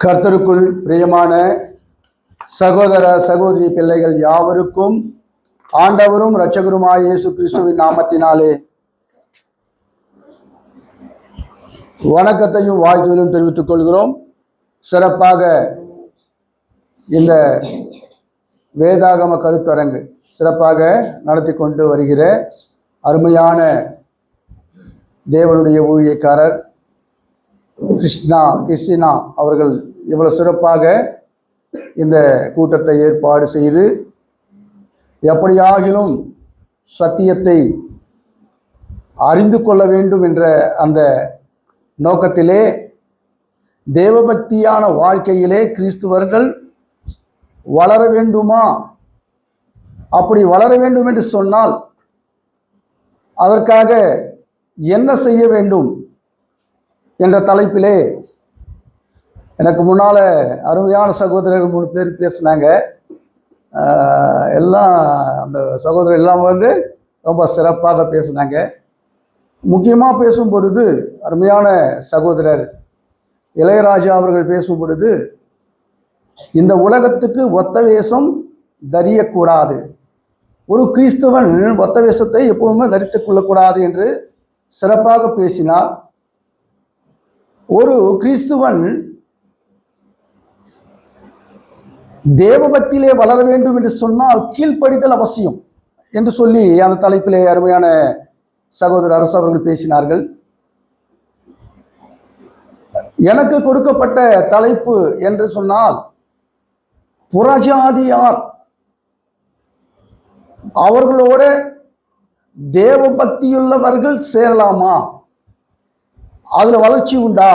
கர்த்தருக்குள் பிரியமான சகோதர சகோதரி பிள்ளைகள் யாவருக்கும் ஆண்டவரும் இரட்சகருமாய் இயேசு கிறிஸ்துவின் நாமத்தினாலே வணக்கத்தையும் வாழ்த்துதலும் தெரிவித்துக் கொள்கிறோம். சிறப்பாக இந்த வேதாகம கருத்தரங்கு சிறப்பாக நடத்தி கொண்டு வருகிற அருமையான தேவனுடைய ஊழியக்காரர் கிறிஸ்டினா அவர்கள் இவ்வளவு சிறப்பாக இந்த கூட்டத்தை ஏற்பாடு செய்து எப்படியாகிலும் சத்தியத்தை அறிந்து கொள்ள வேண்டும் என்ற அந்த நோக்கத்திலே தேவபக்தியான வாழ்க்கையிலே கிறிஸ்துவர்கள் வளர வேண்டுமா? அப்படி வளர வேண்டும் என்று சொன்னால் அதற்காக என்ன செய்ய வேண்டும் என்ற தலைப்பிலே எனக்கு முன்னால் அருமையான சகோதரர்கள் 3 பேர் பேசினாங்க. எல்லாம் அந்த சகோதரர் எல்லாம் ரொம்ப சிறப்பாக பேசினாங்க. முக்கியமாக பேசும் பொழுது அருமையான சகோதரர் இளையராஜா அவர்கள் பேசும் பொழுது இந்த உலகத்துக்கு ஒத்த வேஷம் தரியக்கூடாது, ஒரு கிறிஸ்தவன் ஒத்த வேஷத்தை எப்பவுமே தரித்துக் கொள்ளக்கூடாது என்று சிறப்பாக பேசினார். ஒரு கிறிஸ்துவன் தேவபக்தியிலே வளர வேண்டும் என்று சொன்னால் கீழ்ப்படிதல் அவசியம் என்று சொல்லி அந்த தலைப்பிலே அருமையான சகோதரர் அரசு அவர்கள் பேசினார்கள். எனக்கு கொடுக்கப்பட்ட தலைப்பு என்று சொன்னால் புறஜாதியார் அவர்களோட தேவபக்தியுள்ளவர்கள் சேரலாமா? அதுல வளர்ச்சி உண்டா?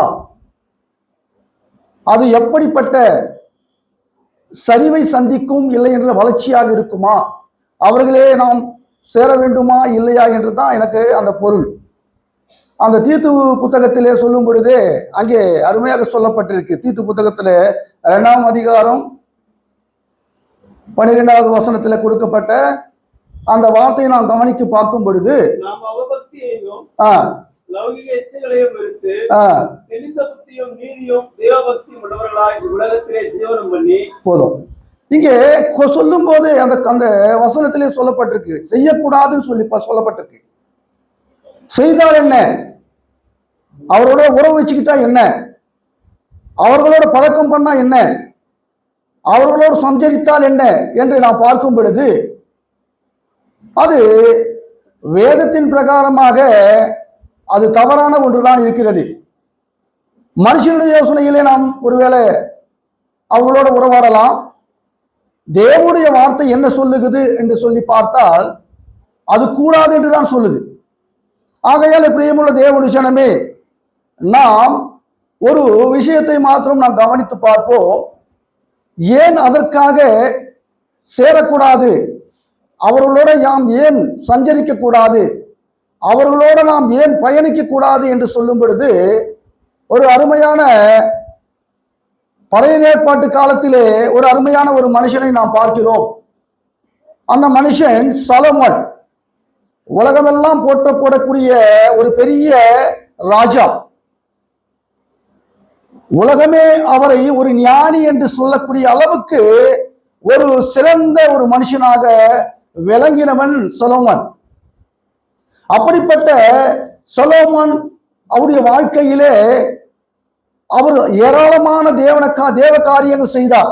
அது எப்படிப்பட்ட சரிவை சந்திக்கும், இல்லை என்ற வளர்ச்சியாக இருக்குமா? அவர்களே நாம் சேர வேண்டுமா இல்லையா என்று தான் எனக்கு அந்த பொருள். அந்த தீத்து புத்தகத்திலே சொல்லும் பொழுதே அங்கே அருமையாக சொல்லப்பட்டிருக்கு. தீத்து புத்தகத்திலே 2ஆம் அதிகாரம் 12வது வசனத்தில் கொடுக்கப்பட்ட அந்த வார்த்தையை நாம் கவனித்து பார்க்கும் பொழுது லௌகிக இச்சைகளையும் வெறுத்து தெளிந்த புத்தியும் நீதியும் தேவபக்தியும் உள்ளவர்களாய் உலகத்திலே ஜீவனம் பண்ணி போதும். இங்கே சொல்லும் போது அந்த அந்த வசனத்திலே சொல்லப்பட்டிருக்கு, செய்யக்கூடாதுன்னு சொல்லப்பட்டிருக்கு. செய்தால் என்ன? அவரோட உறவு வச்சுக்கிட்டா என்ன? அவர்களோட பழக்கம் பண்ணா என்ன? அவர்களோடு சஞ்சரித்தால் என்ன என்று நான் பார்க்கும் பொழுது அது வேதத்தின் பிரகாரமாக அது தவறான ஒன்றுதான் இருக்கிறது. மனுஷனுடைய யோசனையிலே நாம் ஒருவேளை அவர்களோட உறவாடலாம். தேவனுடைய வார்த்தை என்ன சொல்லுகிறது என்று சொல்லி பார்த்தால் அது கூடாது என்றுதான் சொல்லுது. ஆகையால் பிரியமுள்ள தேவனுடைய ஜனமே, நாம் ஒரு விஷயத்தை மாத்திரம் நாம் கவனித்து பார்ப்போம். ஏன் அதற்காக சேரக்கூடாது? அவர்களோட நாம் ஏன் சஞ்சரிக்க கூடாது? அவர்களோடு நாம் ஏன் பயணிக்க கூடாது என்று சொல்லும் பொழுது ஒரு அருமையான பழைய ஏற்பாட்டு காலத்திலே ஒரு அருமையான ஒரு மனுஷனை நாம் பார்க்கிறோம். அந்த மனுஷன் சாலமோன், உலகமெல்லாம் போடக்கூடிய ஒரு பெரிய ராஜா. உலகமே அவரை ஒரு ஞானி என்று சொல்லக்கூடிய அளவுக்கு ஒரு சிறந்த ஒரு மனுஷனாக விளங்கினவன் சொலோமன். அப்படிப்பட்ட சொலோமன் அவருடைய வாழ்க்கையிலே அவர் ஏராளமான தேவ காரியங்கள் செய்தார்.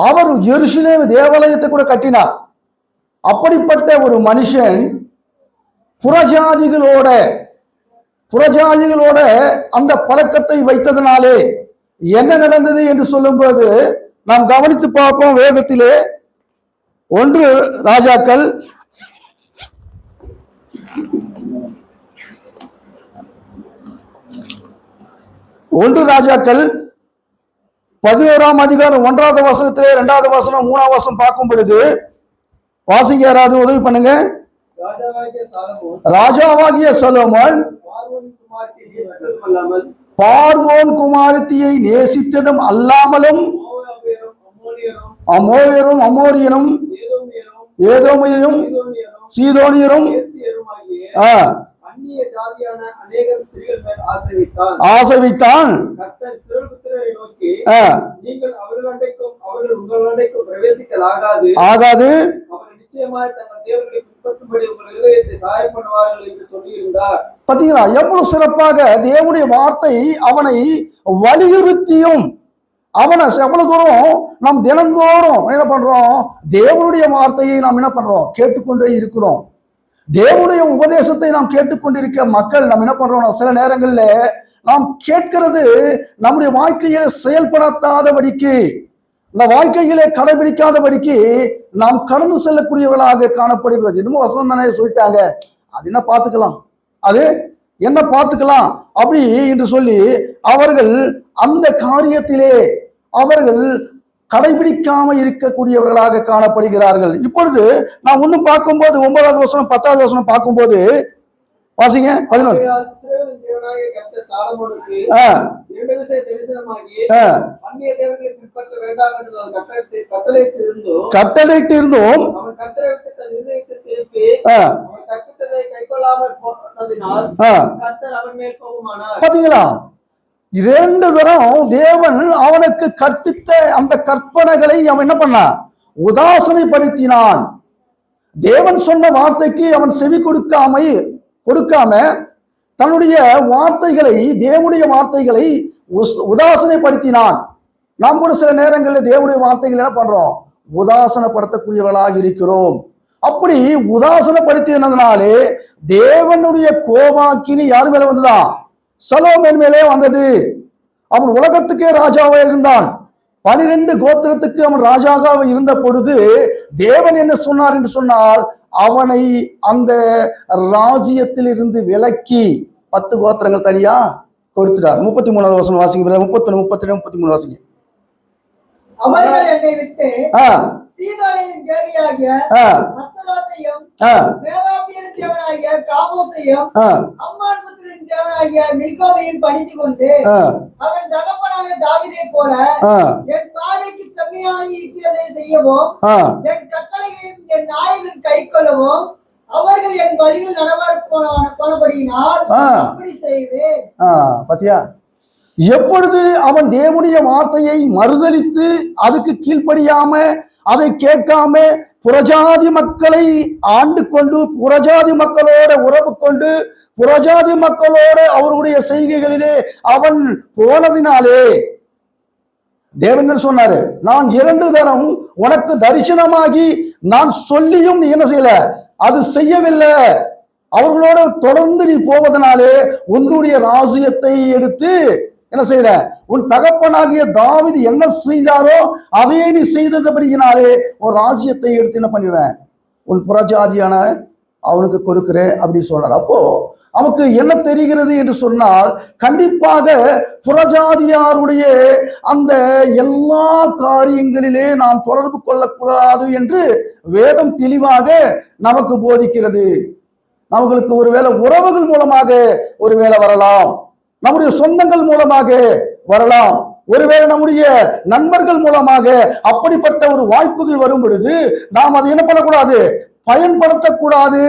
அவர் எருசலேம் தேவாலயத்தை கூட கட்டினார். அப்படிப்பட்ட ஒரு மனுஷன் புறஜாதிகளோட அந்த பழக்கத்தை வைத்ததினாலே என்ன நடந்தது என்று சொல்லும்போது நாம் கவனித்து பார்ப்போம். வேதத்திலே 1 ராஜாக்கள் 11ஆம் அதிகாரம் 1வது வசனத்திலே 2வது வசனம் 3வது வசனம் பார்க்கும் பொழுது வாசிங்க, யாராவது உதவி பண்ணுங்க. ராஜாவாகிய சாலமோன் பார்வோன் குமாரத்தியை நேசித்ததும் அல்லாமலும் அமோரியரும் அமோரியனும் ஏதோமியரும் சீதோனியரும் ஜாதியான அநேகம் ஸ்திரீகள் மேல் ஆசை வைத்தான். ஆசை வைத்தான். கர்த்தர் இஸ்ரவேல் புத்திரரை நோக்கி, ஆ, நீங்கள் அவர்கள் அண்டைக்கும் அவர்கள் உங்கள் அண்டைக்கும் பிரவேசிக்கலாகாது. ஆகாது. அவர்கள் நிச்சயமாய் தங்கள் தேவர்களை பின்பற்றும்படி உங்கள் இருதயத்தை சாயம் பண்ணுவார்கள் என்று சொல்லியிருந்தார். பாத்தீங்களா எவ்வளவு சிறப்பாக தேவனுடைய வார்த்தை அவனை வலியுறுத்தியும் அவனை எவ்வளவு தூரம் நாம் தினந்தோறும் என்ன பண்றோம், தேவனுடைய வார்த்தையை நாம் என்ன பண்றோம், கேட்டுக்கொண்டே இருக்கிறோம். தேவனுடைய உபதேசத்தை நாம் கேட்டுக்கொண்டிருக்க மக்கள் நாம் என்ன பண்றோம், சில நேரங்கள்ல நாம் கேட்கிறது நம்முடைய வாழ்க்கையில செயல்படுத்தாதபடிக்கு, இந்த வாழ்க்கையிலே கடைபிடிக்காதபடிக்கு நாம் கடந்து செல்லக்கூடியவர்களாக காணப்படுகிறது. இன்னமும் வசனம் தானே சொல்லிட்டாங்க, அது என்ன பார்த்துக்கலாம், அது என்ன பார்த்துக்கலாம் அப்படி என்று சொல்லி அவர்கள் அந்த காரியத்திலே அவர்கள் கடைபிடிக்காம இருக்கக்கூடியவர்களாக காணப்படுகிறார்கள். இப்பொழுது நான் ஒன்னும் பார்க்கும்போது 9வது வசனம் 10வது வசனம் பார்க்கும்போது வாசிங்க 11. ஆகையால் இஸ்ரவேலின் தேவனாகிய கர்த்தர் சாலமோனுக்கு இரண்டு விசை தரிசனமாகி, அந்நிய தேவர்களை பின்பற்ற வேண்டாம் என்று கட்டளையிட்டு இருந்தும் அவன் கர்த்தரை விட்டு தன் இதயத்தை திருப்பி அவன் கற்பித்ததை கைக்கொள்ளாமல் போனதினால் கர்த்தர் அவன் மேல் கோபமானார். பாத்தீங்களா, 2 தரம் தேவன் அவனுக்கு கற்பித்த அந்த கற்பனைகளை அவன் என்ன பண்ணான், உதாசனைப்படுத்தினான். தேவன் சொன்ன வார்த்தைக்கு அவன் செவி கொடுக்காம தன்னுடைய வார்த்தைகளை, தேவனுடைய வார்த்தைகளை உதாசனைப்படுத்தினான். நாம் கூட சில நேரங்களில் தேவனுடைய வார்த்தைகள் என்ன பண்றோம், உதாசனப்படுத்தக்கூடியவர்களாக இருக்கிறோம். அப்படி உதாசனப்படுத்தினதுனாலே தேவனுடைய கோபாக்கினி யார் மேல வந்துதான், சலோமோன் மேலே வந்தது. அவன் உலகத்துக்கே ராஜாவாக இருந்தான். 12 கோத்திரத்துக்கு அவன் ராஜாவாக இருந்த பொழுது தேவன் என்ன சொன்னார் என்று சொன்னால், அவனை அந்த ராஜ்யத்தில் இருந்து விலக்கி 10 கோத்திரங்கள் தனியா கொடுத்துட்டார். 33வது வசனம் வாசிங்க. 31, 32, 33 வாசிங்க. அவர்கள் என்னை விட்டு சீதோனின் தேவியாகிய அஸ்தரோத்தையும் மேகாபியரின் தேவனாகிய காமோசையும் அம்மான் புத்திரின் தேவனாகிய மில்கோமையும் பணிந்து கொண்டு அவன் தகப்பனாக தாவீதை போல என் பார்வைக்கு செம்மையாக இருக்கிறதை செய்யவும் என் கட்டளைகளையும் என் நாயகன் கை கொள்ளவும் அவர்கள் என் வழியில் நடவார் போனபடியினால் அப்படி செய்வேன். பாத்தியா, எப்பொழுது அவன் தேவனுடைய வார்த்தையை மறுதலித்து அதுக்கு கீழ்ப்படியாம அதை கேட்காம புறஜாதி மக்களை ஆண்டு கொண்டு புறஜாதி மக்களோட உறவு கொண்டு புறஜாதி மக்களோட அவருடைய செய்கைகளிலே அவன் போனதினாலே தேவன் சொன்னாரு, நான் 2 தரம் உனக்கு தரிசனமாகி நான் சொல்லியும் நீ என்ன செய்யல, அது செய்யவில்லை. அவர்களோட தொடர்ந்து நீ போவதனாலே உன்னுடைய ராஜ்யத்தை எடுத்து என்ன செய்யற, உன் தகப்பனாகிய தாவீது என்ன செய்தாரோ அதையே நீ செய்தபடியினாலே ஒரு ராஜ்யத்தை எடுத்து என்ன பண்ணிடுறேன், உன் புறஜாதியான அவனுக்கு கொடுக்கிறேன் அப்படி சொல்றார். அப்போ அவனுக்கு என்ன தெரிகிறது என்று சொன்னால், கண்டிப்பாக புறஜாதியாருடைய அந்த எல்லா காரியங்களிலே நாம் தொடர்பு கொள்ளக்கூடாது என்று வேதம் தெளிவாக நமக்கு போதிக்கிறது. நமக்கு ஒருவேளை உறவுகள் மூலமாக ஒருவேளை வரலாம், நம்முடைய சொந்தங்கள் மூலமாக வரலாம், ஒருவேளை நம்முடைய நண்பர்கள் மூலமாக அப்படிப்பட்ட ஒரு வாய்ப்புகள் வரும் பொழுது நாம் அதை என்ன பண்ணக்கூடாது, பயன்படுத்தக்கூடாது,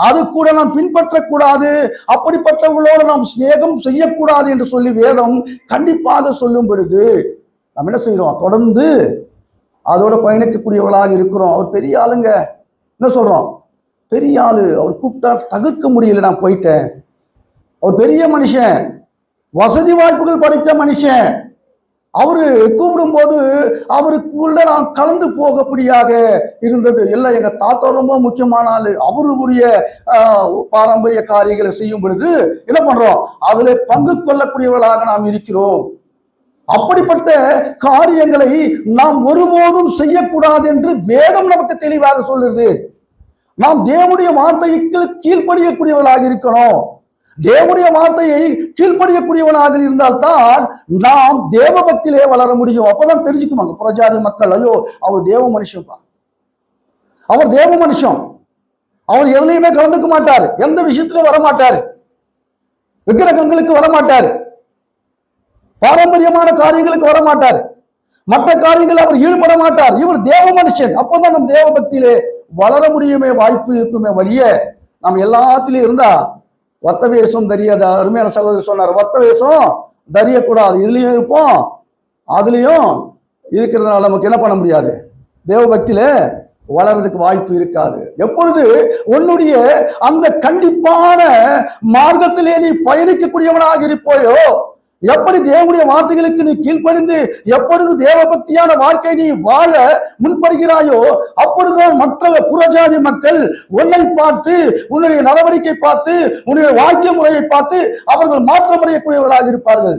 அது கூட நாம் பின்பற்றக்கூடாது, அப்படிப்பட்டவர்களோடு நாம் சிநேகம் செய்யக்கூடாது என்று சொல்லி வேதம் கண்டிப்பாக சொல்லும் பொழுது நாம் என்ன செய்யறோம், தொடர்ந்து அதோட பயணிக்கக்கூடியவர்களாக இருக்கிறோம். அவர் பெரிய ஆளுங்க, என்ன சொல்றோம், பெரிய ஆளு, அவர் கூப்பிட்டா தவிர்க்க முடியல, நான் போயிட்டேன். அவர் பெரிய மனுஷன், வசதி வாய்ப்புகள் படைத்த மனுஷன், அவரு கூப்பிடும் போது அவருக்குள்ள நான் கலந்து போகப்படியாக இருந்தது. இல்லை, எங்க தாத்தா ரொம்ப முக்கியமான ஆளு, அவருடைய பாரம்பரிய காரியங்களை செய்யும் பொழுது என்ன பண்றோம், அதுல பங்கு கொள்ளக்கூடியவர்களாக நாம் இருக்கிறோம். அப்படிப்பட்ட காரியங்களை நாம் ஒருபோதும் செய்யக்கூடாது என்று வேதம் நமக்கு தெளிவாக சொல்லுது. நாம் தேவனுடைய வார்த்தைக்கு கீழ்ப்படியக்கூடியவர்களாக இருக்கணும். தேவனுடைய வார்த்தையை கீழ்ப்படியக்கூடியவனாக இருந்தால்தான் நாம் தேவ பக்தியிலே வளர முடியும். அப்பதான் தெரிஞ்சுக்குவாங்க புறஜாதி மக்கள், ஐயோ அவர் தேவ மனுஷன்ப்பா, அவர் தேவ மனுஷன், அவர் எதுலையுமே கலந்துக்க மாட்டார், எந்த விஷயத்திலும் வரமாட்டார், விக்கிரகங்களுக்கு வரமாட்டார், பாரம்பரியமான காரியங்களுக்கு வரமாட்டார், மற்ற காரியங்கள் அவர் ஈடுபட மாட்டார், இவர் தேவ மனுஷன். அப்பதான் நம் தேவ பக்தியிலே வளர முடியுமே, வாய்ப்பு இருக்குமே வழிய நாம் எல்லாத்திலும் இருந்தா ஒத்த வேஷம் தெரியத அருமையான சகோதரர் சொன்னார். ஒத்த வேஷம் தெரியக்கூடாது. இதுலயும் இருப்போம், அதுலயும் இருக்கிறதுனால நமக்கு என்ன பண்ண முடியாது, தேவ பக்தியில வளர்றதுக்கு வாய்ப்பு இருக்காது. எப்பொழுது உன்னுடைய அந்த கண்டிப்பான மார்க்கத்திலே நீ பயணிக்கக்கூடியவனாக இருப்போயோ, எப்படி தேவனுடைய வார்த்தைகளுக்கு நீ கீழ்ப்படிந்து எப்பொழுது தேவ பக்தியான வாழ்க்கை நீ வாழ முன்படுகிறாயோ, அப்பொழுதுதான் மற்ற புறஜாதி மக்கள் உன்னை பார்த்து, உன்னுடைய நடவடிக்கை பார்த்து, உன்னுடைய வாழ்க்கை முறையை பார்த்து அவர்கள் மாற்றமடையக்கூடியவர்களாக இருப்பார்கள்.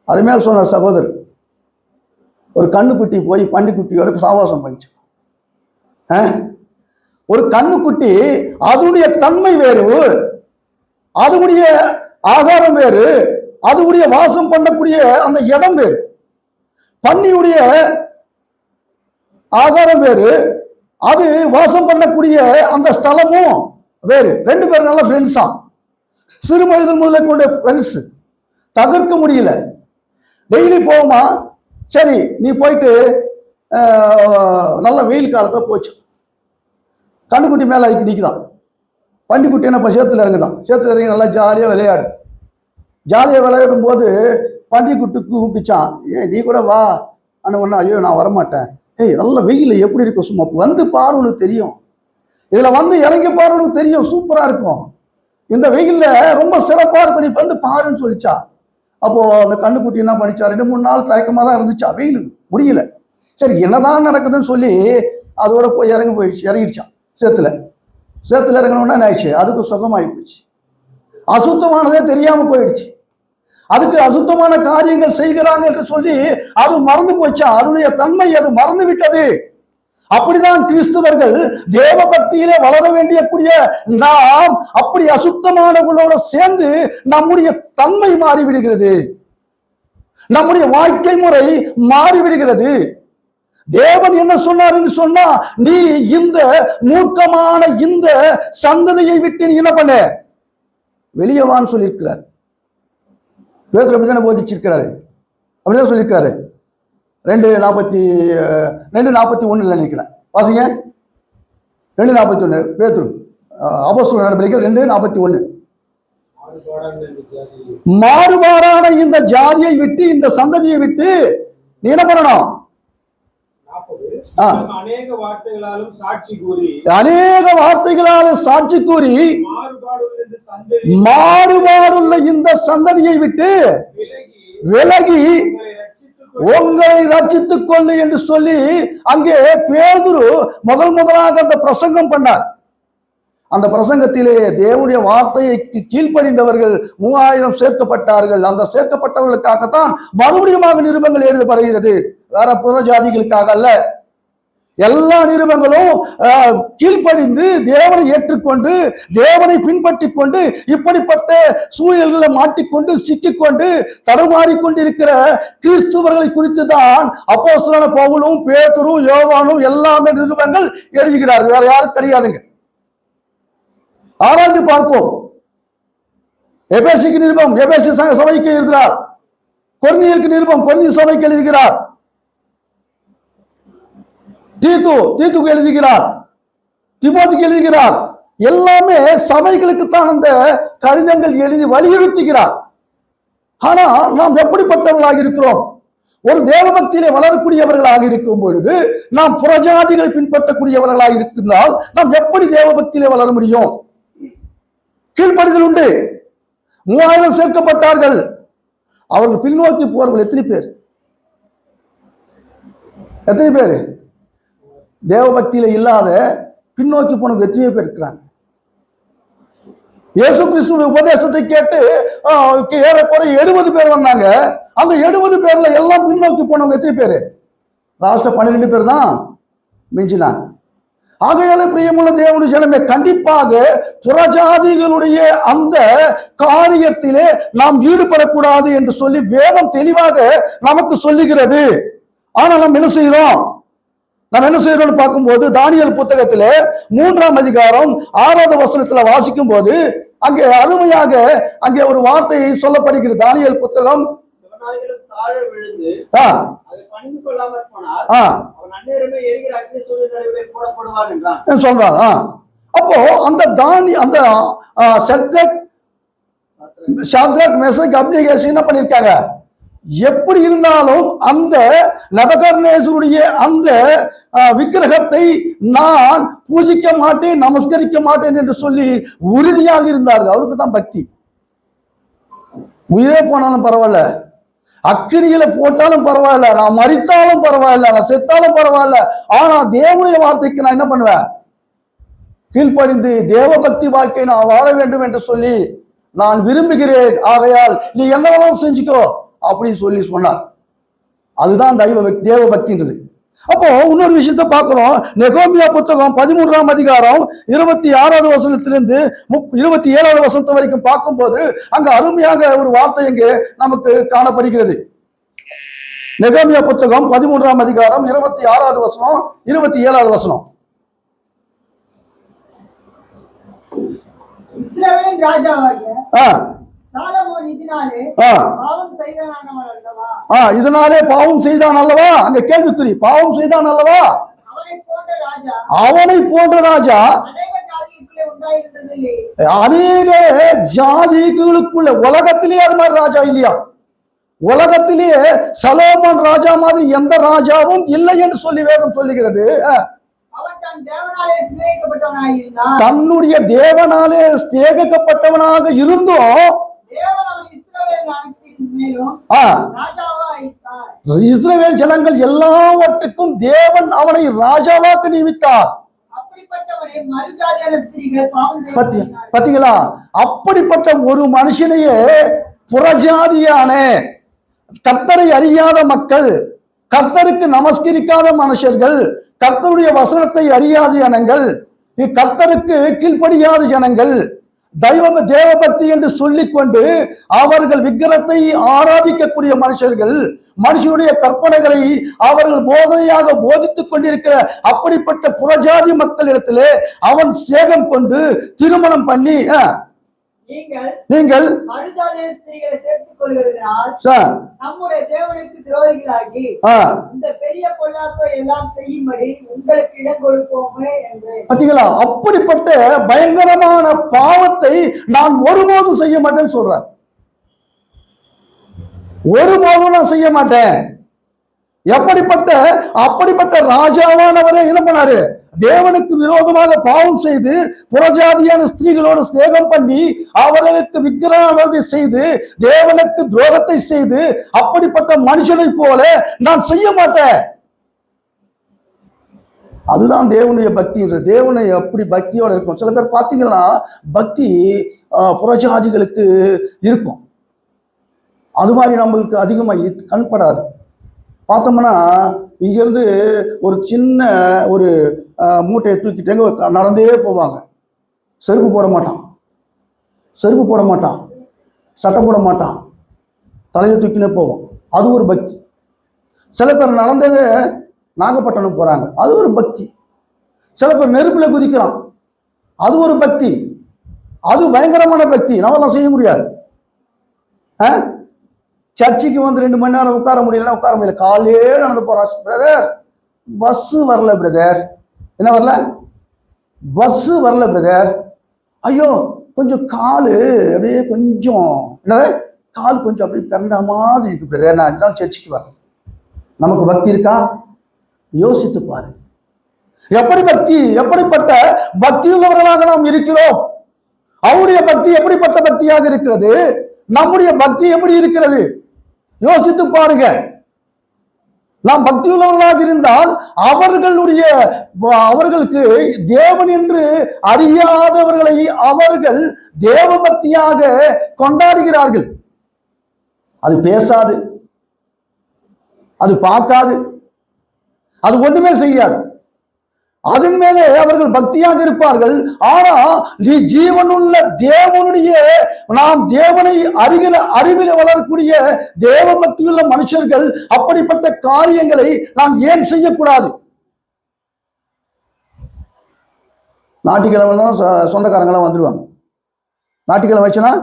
அருமையாக சொன்ன சகோதரர், ஒரு கண்ணுக்குட்டி போய் பன்னிக்குட்டியோட சாவாசம் பண்ணிச்சு. ஒரு கண்ணுக்குட்டி அதனுடைய தன்மை வேறு, அதனுடைய ஆகாரம் வேறு, அதுடைய வாசம் பண்ணக்கூடிய அந்த இடம் வேறு. பன்னியுடைய ஆகாரம் வேறு, அது வாசம் பண்ணக்கூடிய அந்த ஸ்தலமும் வேறு. ரெண்டு பேரும் நல்ல ஃப்ரெண்ட்ஸா, சிறு வயது முதல்ல கொண்ட ஃப்ரெண்ட்ஸ், தவிர்க்க முடியல. டெய்லி போகுமா, சரி நீ போயிட்டு நல்ல வெயில் காலத்தில் போச்சு, கண்ணுக்குட்டி மேலே நிற்குதான். பன்னிக்குட்டி என்ன சேத்துல இறங்குதான், சேத்துல இறங்கி நல்லா ஜாலியாக விளையாடு. ஜாலியாக விளையாடும் போது பன்னிக்குட்டி கூப்பிட்டுச்சான், நீ கூட வா. ஆனால் ஒன்று, ஐயோ நான் வரமாட்டேன். நல்ல வெயில் எப்படி இருக்கும், சும்மா வந்து பாருவனுக்கு தெரியும், இதில் வந்து இறங்கி பாருவனுக்கு தெரியும், சூப்பராக இருக்கும், இந்த வெயிலில் ரொம்ப சிறப்பாக இருக்கும், நீ வந்து பாருன்னு சொல்லிச்சா. அப்போ அந்த கண்ணுக்குட்டி என்ன பண்ணிச்சா, 2-3 நாள் தயக்கமாக தான் இருந்துச்சா, வெயில் முடியல. சரி என்னதான் நடக்குதுன்னு சொல்லி அதோட போய் இறங்கிடுச்சான் சேத்துல இறங்கணும்னா என்ன ஆயிடுச்சு, அதுக்கு சுகமாகி போயிடுச்சு. அசுத்தமானதே தெரியாம போயிடுச்சு. அதுக்கு அசுத்தமான காரியங்கள் செய்கிறாங்க என்று சொல்லி அது மறந்து போச்சா, அதனுடைய தன்மை அது மறந்து விட்டது. அப்படிதான் கிறிஸ்தவர்கள் தேவ பக்தியிலே வளர வேண்டிய நாம் அப்படி அசுத்தமானவர்களோட சேர்ந்து நம்முடைய தன்மை மாறிவிடுகிறது, நம்முடைய வாழ்க்கை முறை மாறிவிடுகிறது. தேவன் என்ன சொன்னார் என்று சொன்னா, நீ இந்த மூர்க்கமான இந்த சந்ததியை விட்டு நீ என்ன பண்ண, வெளியவான்னு சொல்லியிருக்கிறார். பேதுரு அப்படித்தானே போதிச்சிருக்கிறாரு, அப்படிதான் சொல்லியிருக்கிறாரு. 2:41 நினைக்கிறேன், வாசிங்க. 2:41 பேதுரு அப்போஸ்தலர் நடவடிக்கைகள் 2:41. மாறுபாடான இந்த ஜாதியை விட்டு, இந்த சந்ததியை விட்டு நீ என்ன பண்ணணும், அநேக வார்த்தைகளாலும் சாட்சி கூறி மாறுபாடுள்ள இந்த சந்ததியை விட்டு விலகி உங்களை ரட்சித்துக் கொள்ளு என்று சொல்லி அங்கே பேதுரு முதலாக அந்த பிரசங்கம் பண்ணார். அந்த பிரசங்கத்திலே தேவனுடைய வார்த்தைக்கு கீழ்ப்படிந்தவர்கள் 3000 சேர்க்கப்பட்டார்கள். அந்த சேர்க்கப்பட்டவர்களுக்காகத்தான் மறுபடியுமாக நிருபங்கள் எழுதப்படுகிறது, வேற புற ஜாதிகளுக்காக அல்ல. எல்லா நிருபங்களும் கீழ்ப்படிந்து தேவனை ஏற்றுக்கொண்டு தேவனை பின்பற்றி கொண்டு இப்படிப்பட்ட சூழல்களை மாட்டிக்கொண்டு சிக்கிக்கொண்டு தடுமாறிக்கொண்டிருக்கிற கிறிஸ்துவர்களை குறித்து தான் அப்போஸ்தலனான பவுலும் பேதுரும் யோவானும் எல்லாமே நிருபங்கள் எழுதுகிறார், வேற யாரும் கிடையாதுங்க. ஆராய்ந்து பார்ப்போம். எபேசிக்கு நிருபம் எபேசி சபைக்கு எழுதுகிறார், கொரிந்தியருக்கு நிருபம் கொரிந்திய சபைக்கு எழுதுகிறார், தீத்துக்கு எழுதுகிறார், திமோத்திக்கு எழுதுகிறார். எல்லாமே சபைகளுக்குத்தான் அந்த கடிதங்கள் எழுதி வலியுறுத்துகிறார். ஆனா நாம் எப்படிப்பட்டவர்களாக இருக்கிறோம், ஒரு தேவ பக்தியிலே வளரக்கூடியவர்களாக இருக்கும் பொழுது நாம் புறஜாதிகளை பின்பற்றக்கூடியவர்களாக இருந்தால் நாம் எப்படி தேவ பக்தியிலே வளர முடியும்? கீழ்ப்படிதல் உண்டு. 3000 சேர்க்கப்பட்டார்கள். அவர்கள் பின்னோக்கி போறவர்கள் எத்தனை பேர்? தேவ பக்தியில இல்லாத பின்னோக்கி போனவங்க எத்தனையோ பேர் இருக்கிறாங்க. இயேசு கிறிஸ்துவின் உபதேசத்தை கேட்டு ஏறக்குறைய 70 பேர் வந்தாங்க. அந்த 70 பேர்ல எல்லாம் பின்னோக்கி போனவங்க எத்தனை பேர்? லாஸ்ட் 12 பேர் தான் மிஞ்சினாங்க. ஆகையால பிரியமுள்ள தேவனுடைய ஜனமே, கண்டிப்பாக புறஜாதிகளுடைய அந்த காரியத்திலே நாம் ஈடுபடக்கூடாது என்று சொல்லி வேதம் தெளிவாக நமக்கு சொல்லுகிறது. ஆனால் நாம் என்ன செய்கிறோம் பார்க்கும்போது தானியேல் புத்தகத்திலே 3ஆம் அதிகாரம் 6வது வசனத்துல வாசிக்கும் போது அங்கே அருமையாக அங்கே ஒரு வார்த்தை சொல்லப்படுகிறது. தானியேல் புத்தகம் சொல்றான். அப்போ அந்த அந்த ஷாத்ராக் மேஷக் அப்னேகோ என்ன பண்ணிருக்காங்க? எப்படி இருந்தாலும் அந்த நபகர்நேசருடைய அந்த விக்கிரகத்தை நான் பூஜிக்க மாட்டேன், நமஸ்கரிக்க மாட்டேன் என்று சொல்லி உறுதியாக இருந்தார்கள். அவருக்கு தான் பக்தி. உயிரே போனாலும் பரவாயில்ல, அக்கினியில போட்டாலும் பரவாயில்ல, நான் மரித்தாலும் பரவாயில்ல, நான் செத்தாலும் பரவாயில்ல, ஆனா தேவனுடைய வார்த்தைக்கு நான் என்ன பண்ணுவேன்? கீழ்ப்படிந்து தேவ பக்தி வாழ்க்கை நான் வாழ வேண்டும் என்று சொல்லி நான் விரும்புகிறேன், ஆகையால் நீ என்னவெல்லாம் செஞ்சுக்கோ அப்படின்னு சொல்லி சொன்னார். அதுதான் தேவ பக்தின்றது. அப்போ இன்னொரு விஷயத்தை பார்க்கிறோம். நெகோமியா புத்தகம் 13ஆம் அதிகாரம் 26வது வசனத்திலிருந்து 27வது வசனம் வரைக்கும் பார்க்கும்போது அங்க அருமையாக ஒரு வார்த்தை இங்கே நமக்கு காணப்படுகிறது. நெகோமியா புத்தகம் 13ஆம் அதிகாரம் 26வது வசனம் 27வது வசனம். இஸ்ரவேலின் ராஜாவாகிய சாலமோன் இதனாலே பாவம் செய்தான் அல்லவா? அங்க கேள்விக்குறி. பாவம் செய்தான் அல்லவா? அவனை போன்ற ராஜா அநேக ஜாதிகளுக்குள்ள உலகத்திலேயே அது மாதிரி ராஜா இல்லையா? உலகத்திலேயே சலோமோன் ராஜா மாதிரி எந்த ராஜாவும் இல்லை என்று சொல்லி வேதம் சொல்லுகிறது. தன்னுடைய தேவனாலே ஸ்நேகிக்கப்பட்டவனாக இருந்தும் இஸ்ரவேல் ஜனங்கள் எல்லாவற்றுக்கும் தேவன் அவனை ராஜாவாக நியமித்தார். பாத்தீங்களா? அப்படிப்பட்ட ஒரு மனுஷனையே புறஜாதியான கர்த்தரை அறியாத மக்கள், கர்த்தருக்கு நமஸ்கரிக்காத மனுஷர்கள், கர்த்தருடைய வசனத்தை அறியாத ஜனங்கள், கர்த்தருக்கு கீழ்ப்படியாத ஜனங்கள், தேவ பக்தி என்று சொல்லிக்கொண்டு அவர்கள் விக்கிரத்தை ஆராதிக்கக்கூடிய மனுஷர்கள், மனுஷனுடைய கற்பனைகளை அவர்கள் போதனையாக போதித்துக் கொண்டிருக்கிற அப்படிப்பட்ட புறஜாதி மக்களிடத்திலே அவன் சேகம் கொண்டு திருமணம் பண்ணி நீங்கள் சேர்த்துக் கொள்கிறதுனால் நம்முடைய தேவனுக்கு துரோகிகளாகி இந்த பெரிய பொல்லாப்பை எல்லாம் செய்யும்படி உங்களுக்கு இடம் கொடுப்போமே என்று. பாத்தீங்களா? அப்படிப்பட்ட பயங்கரமான பாவத்தை நான் ஒருபோதும் செய்ய மாட்டேன்னு சொல்றேன். ஒருபோதும் நான் செய்ய மாட்டேன். அப்படிப்பட்ட ராஜாவானவரே என்ன பண்ணாரு? தேவனுக்கு விரோதமாக பாவம் செய்து புறஜாதியான ஸ்திரீகளோடு ஸ்நேகம் பண்ணி அவர்களுக்கு விக்கிரகத்தை செய்து தேவனுக்கு துரோகத்தை செய்து அப்படிப்பட்ட மனுஷனை போல நான் செய்ய மாட்டேன். அதுதான் தேவனுடைய பக்தின்ற. தேவனை அப்படி பக்தியோட இருக்கும். சில பேர் பார்த்தீங்கன்னா பக்தி புறஜாதிகளுக்கு இருக்கும், அது மாதிரி நம்மளுக்கு அதிகமாக கண்படாது. பார்த்தோம்னா இங்கிருந்து ஒரு சின்ன ஒரு மூட்டையை தூக்கிட்டு நடந்தே போவாங்க. செருப்பு போட மாட்டான், சட்டை போட மாட்டான், தலையை தூக்கினே போவோம். அது ஒரு பக்தி. சில பேர் நடந்தது நாகப்பட்டினம் போறாங்க, அது ஒரு பக்தி. சில பேர் நெருப்புல குதிக்கிறான், அது ஒரு பக்தி. அது பயங்கரமான பக்தி, நம்மளாம் செய்ய முடியாது. சர்ச்சுக்கு வந்து 2 மணி நேரம் உட்கார முடியலன்னா உட்கார முடியல, காலையே நடந்து போறான். பிரதர் பஸ் வரல, பிரதர் என்ன வரல, பஸ் வரல பிரதர். ஐயோ கொஞ்சம் காலு அப்படியே கொஞ்சம் என்னது, கால் கொஞ்சம் அப்படியே பிறண்டா மாதிரி இருக்கு பிரதர், நான் இருந்தாலும் சர்ச்சுக்கு வரேன். நமக்கு பக்தி இருக்கா? யோசித்து பாரு. எப்படிப்பட்ட பக்தி உள்ளவர்களாக நாம் இருக்கிறோம். அவருடைய பக்தி எப்படிப்பட்ட பக்தியாக இருக்கிறது, நம்முடைய பக்தி எப்படி இருக்கிறது? யோசித்து பாருங்க. நாம் பக்தி உள்ளவர்களாக இருந்தால் அவர்களுக்கு தேவன் என்று அறியாதவர்களை அவர்கள் தேவ பக்தியாக கொண்டாடுகிறார்கள். அது பேசாது, அது பார்க்காது, அது ஒண்ணுமே செய்யாது. அதன் மேலே அவர்கள் பக்தியாக இருப்பார்கள். ஆனா நீ ஜீவனுள்ள தேவனுடைய, நாம் தேவனை அறிகிற அறிவில் வளரக்கூடிய தேவ பக்தியுள்ள மனுஷர்கள் அப்படிப்பட்ட காரியங்களை நாம் ஏன் செய்யக்கூடாது? ஞாயிற்றுக்கிழமை தான் சொந்தக்காரங்களாம் வந்துடுவாங்க. ஞாயிற்றுக்கிழமை வச்சுனா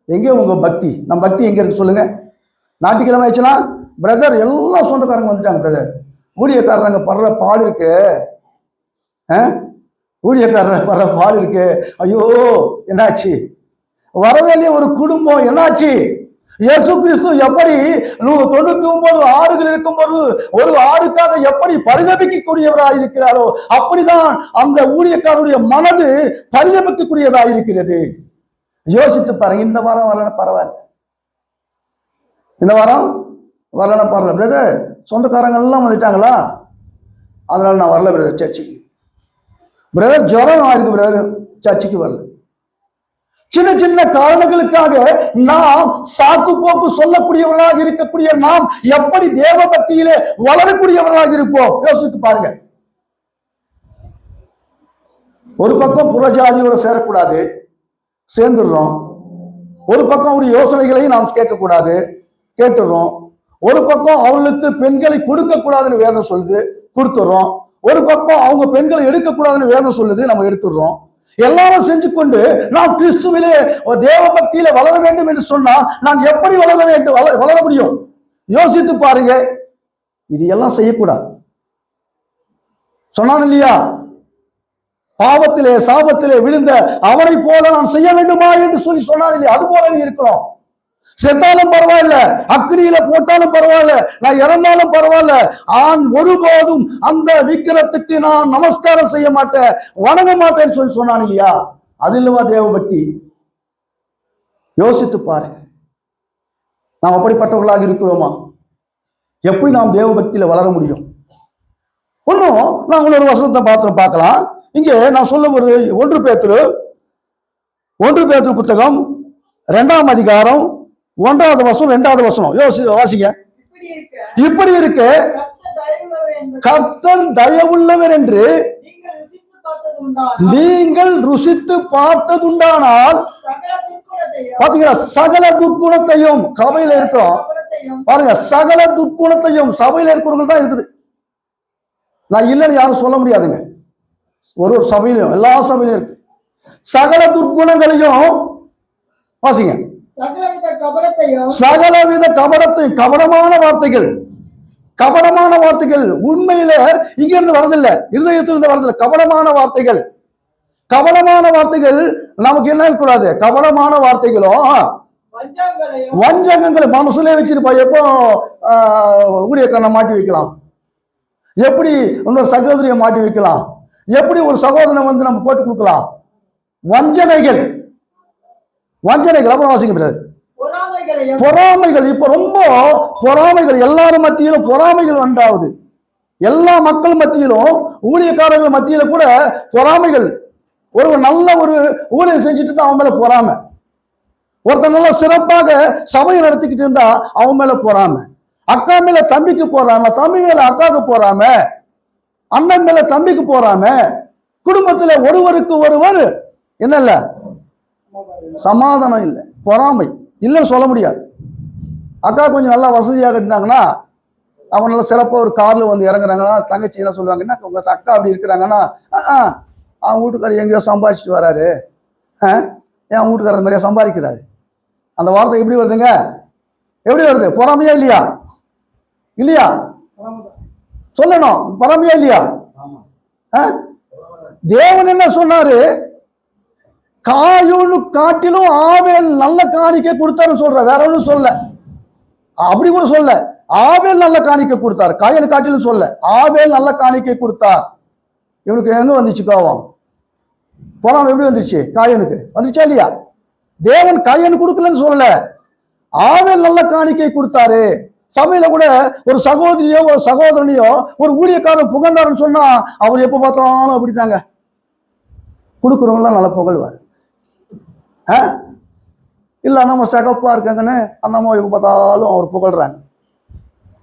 எங்கே உங்க பக்தி? நம்ம பக்தி எங்க இருக்கு சொல்லுங்க. ஞாயிற்றுக்கிழமை வச்சுனா பிரதர் எல்லாம் சொந்தக்காரங்க வந்துட்டாங்க பிரதர், ஊழியக்காரங்க படுற பாடு இருக்கு. ஊழியக்காரர் வர பாடு இருக்கு, ஐயோ என்னாச்சு, வரவேண்டிய ஒரு குடும்பம் என்னாச்சு. இயேசு கிறிஸ்து எப்படி 99 ஆடுகள் இருக்கும்போது ஒரு ஆடுக்காக எப்படி பரிதபிக்கக்கூடியவராக இருக்கிறாரோ அப்படிதான் அந்த ஊழியக்காரருடைய மனது பரிதபிக்கக்கூடியதாக இருக்கிறது. யோசித்து பாருங்க. இந்த வாரம் வரலன்னா பரவாயில்ல, இந்த வாரம் வரலன்னா பரவாயில்ல பிரதர், சொந்தக்காரங்க எல்லாம் வந்துட்டாங்களா, அதனால நான் வரல பிரதர் சர்ச்சுக்கு. பிரதர் ஜுரம் ஆயிருக்கு பிரதர், சர்ச்சுக்கு வரல. சின்ன சின்ன காரணங்களுக்காக நாம் சாக்கு போக்கு சொல்லக்கூடியவர்களாக இருக்கக்கூடிய நாம் எப்படி தேவ பக்தியிலே வளரக்கூடியவர்களாக இருப்போம் யோசித்து பாருங்க. ஒரு பக்கம் புறஜாதியோட சேரக்கூடாது, சேர்ந்துடுறோம். ஒரு பக்கம் அவருடைய யோசனைகளையும் நாம் கேட்கக்கூடாது, கேட்டுடுறோம். ஒரு பக்கம் அவர்களுக்கு பெண்களை கொடுக்க கூடாதுன்னு வேதம் சொல்லுது, கொடுத்துடுறோம். ஒரு பக்கம் அவங்க பெண்களை எடுக்கக்கூடாதுன்னு வேதம் சொல்லுது, நம்ம எடுத்துடுறோம். எல்லாரும் செஞ்சு கொண்டு நாம் கிறிஸ்துவிலே தேவ பக்தியில வளர வேண்டும் என்று சொன்னால் நான் எப்படி வளர வேண்டும், வளர முடியும்? யோசித்து பாருங்க. இது எல்லாம் செய்யக்கூடாது சொன்னான் இல்லையா? பாவத்திலே சாபத்திலே விழுந்த அவனை போல நான் செய்ய வேண்டுமா என்று சொல்லி சொன்னான் இல்லையா? அது போல நீ இருக்கிறோம். செத்தாலும் பரவாயில்ல, அக்னியில போட்டாலும் பரவாயில்ல, நான் இறந்தாலும் பரவாயில்ல, ஆண் ஒருபோதும் அந்த விக்கிரத்துக்கு நான் நமஸ்காரம் செய்ய மாட்டேன், வணங்க மாட்டேன்னு சொல்லி சொன்னான் இல்லையா? அது இல்லவா தேவ பக்தி? யோசித்து பாரு, நாம் அப்படிப்பட்டவர்களாக இருக்கிறோமா? எப்படி நாம் தேவ பக்தியில வளர முடியும்? ஒன்னும் நான் ஒரு வசனத்தை பார்க்கலாம். இங்கே நான் சொல்ல ஒரு 1 பேதுரு புத்தகம் 2ஆம் அதிகாரம் 1வது வசனம் 2வது வசனம் வாசிங்க. இப்படி இருக்க கர்த்தர் தயவுள்ளவர் என்று நீங்கள் ருசித்து பார்த்ததுண்டானால் பாத்தீங்களா, சகல துர்க்குணத்தையும் சபையில இருக்கிறோம் பாருங்க, சகல துர்க்குணத்தையும் சபையில இருக்கிறவங்க தான் இருக்குது. நான் இல்லைன்னு யாரும் சொல்ல முடியாதுங்க. ஒரு சபையிலும் எல்லா சபையிலும் இருக்கு. சகல துர்க்குணங்களையும் வாசிங்க. சகலவித கபடத்தையும், கபடமான வார்த்தைகள் உண்மையில இங்க இருந்து வரதில்லை, இருதயத்திலிருந்து வரதில்லை. கபடமான வார்த்தைகள் நமக்கு என்ன இருக்கக்கூடாது? கபடமான வார்த்தைகளும் வஞ்சகங்களை மனசுல வச்சிருப்பா. எப்போ ஊழியக்காரனை மாட்டி வைக்கலாம், எப்படி இன்னொரு சகோதரியை மாட்டி வைக்கலாம், எப்படி ஒரு சகோதரனை வந்து நம்ம போட்டு கொடுக்கலாம். வஞ்சனைகள். அப்புறம் வாசிக்க பொறாமைகள். இப்ப ரொம்ப பொறாமைகள் எல்லாரும் மத்தியிலும் பொறாமைகள் உண்டாகுது. எல்லா மக்கள் மத்தியிலும், ஊழியக்காரர்கள் மத்தியில கூட பொறாமைகள். ஒருவர் நல்ல ஒரு ஊழியம் செஞ்சுட்டு தான் அவன் மேல பொறாமை. ஒருத்தர் நல்லா சிறப்பாக சபையை நடத்திக்கிட்டு இருந்தா அவன் மேல பொறாமை. அக்கா மேல தம்பிக்கு போறாம, தம்பி மேல அக்காவுக்கு போறாம, அண்ணன் மேல தம்பிக்கு போறாம, குடும்பத்துல ஒருவருக்கு ஒருவர் என்ன இல்ல, சமாதானம் இல்லை, பொறாமை இல்லைன்னு சொல்ல முடியாது. அக்கா கொஞ்சம் நல்லா வசதியாக இருந்தாங்கன்னா, அவங்க நல்லா சிறப்பாக ஒரு கார்ல வந்து இறங்குறாங்கன்னா, தங்கச்சி என்ன சொல்லுவாங்கன்னா, உங்க அக்கா அப்படி இருக்கிறாங்கன்னா, அவன் வீட்டுக்காரர் எங்கேயோ சம்பாதிச்சுட்டு வராரு, என் வீட்டுக்காரர் அந்த மாதிரியா சம்பாதிக்கிறாரு. அந்த வார்த்தை எப்படி வருதுங்க? எப்படி வருது? பொறாமையா இல்லையா? இல்லையா? சொல்லணும், பொறாமையா இல்லையா? தேவன் என்ன சொன்னாரு? காயுன்னு காட்டிலும் ஆவேல் நல்ல காணிக்கை கொடுத்தாருன்னு சொல்ற, வேற ஒன்றும் சொல்ல. அப்படி கூட சொல்ல, ஆவேல் நல்ல காணிக்கை கொடுத்தார், காயனு காட்டிலும் சொல்ல. ஆவேல் நல்ல காணிக்கை கொடுத்தார். இவனுக்கு எங்க வந்துச்சு கோவம்? பொறாமை எப்படி வந்துச்சு? காயனுக்கு வந்துச்சா இல்லையா? தேவன் காயனு கொடுக்கலன்னு சொல்லல, ஆவேல் நல்ல காணிக்கை கொடுத்தாரு. சபையில கூட ஒரு சகோதரியோ ஒரு சகோதரனையோ ஒரு ஊழியக்காரன் புகழ்ந்தாருன்னு சொன்னா அவர் எப்ப பார்த்தாலும் அப்படித்தாங்க. கொடுக்குறவங்களாம் நல்லா புகழ்வார். இல்ல நம்ம சகப்பா இருக்காங்கன்னு அந்த அம்மா எப்ப பார்த்தாலும் அவர் புகழ்றாங்க.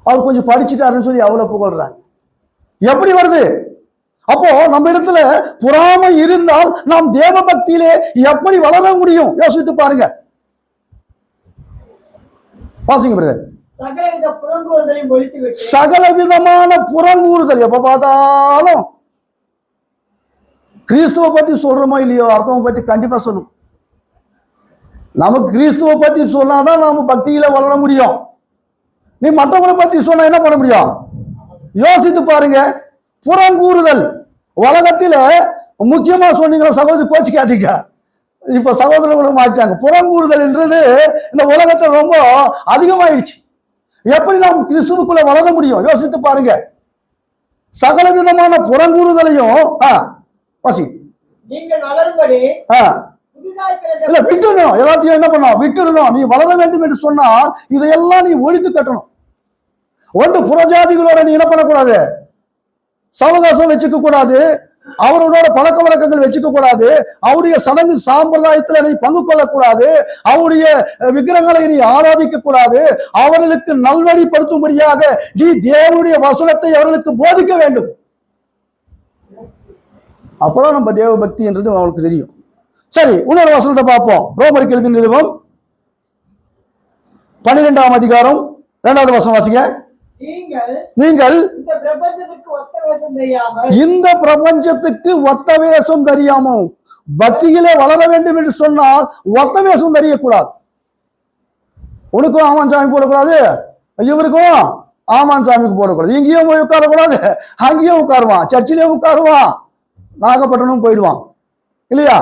அவர் கொஞ்சம் படிச்சுட்டாருன்னு சொல்லி அவ்வளவு புகழ்றாங்க. எப்படி வருது? அப்போ நம்ம இடத்துல பொறாமை இருந்தால் நாம் தேவ பக்தியிலே எப்படி வளர முடியும்? யோசித்து பாருங்க. வாசிங்க பிரதர். சகல விதமான புறங்கூறுதல். எப்ப பார்த்தாலும் கிறிஸ்துவ பத்தி சொல்றோமோ இல்லையோ, அர்த்தம் பத்தி கண்டிப்பா சொல்லணும். நமக்கு கிறிஸ்துவ பத்தி சொன்னாதான் நாம பக்தியில வளர முடியும். நீ மற்றவங்களை பத்தி சொன்னா என்ன பண்ண முடியும்? யோசித்து பாருங்க. புறங்கூறுதல். உலகத்தில முக்கியமா சொன்னீங்களா சகோதரி கோச்சிக்காதீங்க. இப்ப சகோதரர்களும் மாட்டாங்க. புறங்கூறுதல் என்றது இந்த உலகத்துல ரொம்ப அதிகமாயிடுச்சு. எப்படி நாம் கிறிஸ்துவுக்குள்ள வளர முடியும்? யோசித்து பாருங்க. சகல விதமான புறங்கூறுதலையும் வாசி நீங்கள் வளரும்படி இல்ல விட்டுடணும். எல்லாத்தையும் என்ன பண்ணணும்? விட்டுடணும். நீ வளர வேண்டும் என்று சொன்னால் இதையெல்லாம் நீ ஒழித்து கட்டணும். ஒன்று புறஜாதிகளோட நீ என்ன பண்ணக்கூடாது? சவகாசம் வச்சுக்க கூடாது. அவரோட பழக்க வழக்கங்கள் வச்சுக்க கூடாது. அவருடைய சடங்கு சாம்பிரதாயத்தில் நீ பங்கு கொள்ளக்கூடாது. அவருடைய விக்கிரகங்களை நீ ஆராதிக்க கூடாது. அவர்களுக்கு நல்வழிப்படுத்தும்படியாக நீ தேவனுடைய வசனத்தை அவர்களுக்கு போதிக்க வேண்டும். அப்பதான் நம்ம தேவ பக்தி என்றது அவங்களுக்கு தெரியும். சரி, இன்னொரு வசனத்தை பார்ப்போம். ரோமருக்கு எழுதின நிருபம் 12ஆம் அதிகாரம் 2வது வசனம் வாசிங்க. நீங்கள் இந்த பிரபஞ்சத்துக்கு ஒத்த வேஷம் தெரியாமல் பக்தியிலே வளர வேண்டும் என்று சொன்னால் ஒத்த வேஷம் தெரியக்கூடாது. உனக்கும் ஆமான் சாமி போடக்கூடாது, இவருக்கும் ஆமான் சாமிக்கு போடக்கூடாது. இங்கேயும் போய் உட்காரக்கூடாது, அங்கேயும் உட்காருவான், சர்ச்சிலேயும் உட்காருவான், நாகப்பட்டினம் போயிடுவான். இல்லையா?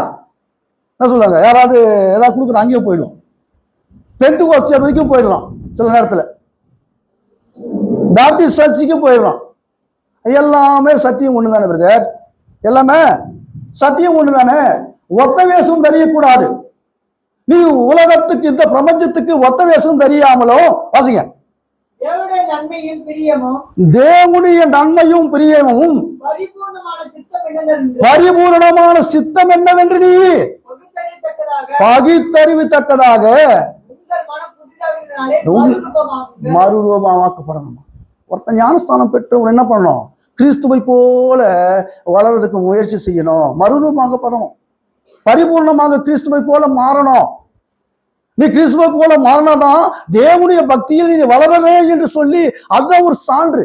என்ன சொல்லுவாங்க, யாராவது ஏதாவது கொடுக்குற அங்கேயும் போயிடுவான், பெந்தைக்கோஸ்து சபைக்கும் போயிடலாம், சில நேரத்தில் பாப்டிஸ்ட் சர்ச்சுக்கும் போயிடுறான். எல்லாமே சத்தியம் ஒண்ணு தானே பிரதர்? எல்லாமே சத்தியம் ஒண்ணு தானே. ஒத்த வேஷம் தெரியக்கூடாது. நீ உலகத்துக்கு இந்த பிரபஞ்சத்துக்கு ஒத்த வேஷம் தெரியாமலோ வாசிங்க. தேவனுடைய நன்மையும் பிரியமும் பரிபூர்ணமான சித்தம் என்னவென்று நீ பகுத்தறிவித்தக்கதாக மறுரூபமாக்கப்படணும். ஒருத்தன் ஞானஸ்தானம் பெற்றவன் என்ன பண்ணணும்? கிறிஸ்துவை போல வளர்றதுக்கு முயற்சி செய்யணும், மறுரூபமாக்கப்படணும், பரிபூர்ணமாக கிறிஸ்துவை போல மாறணும். நீ கிறிஸ்துவை போல மாறினாதான் தேவனுடைய பக்தியில் நீ வளரவே என்று சொல்லி அதுதான் ஒரு சான்று.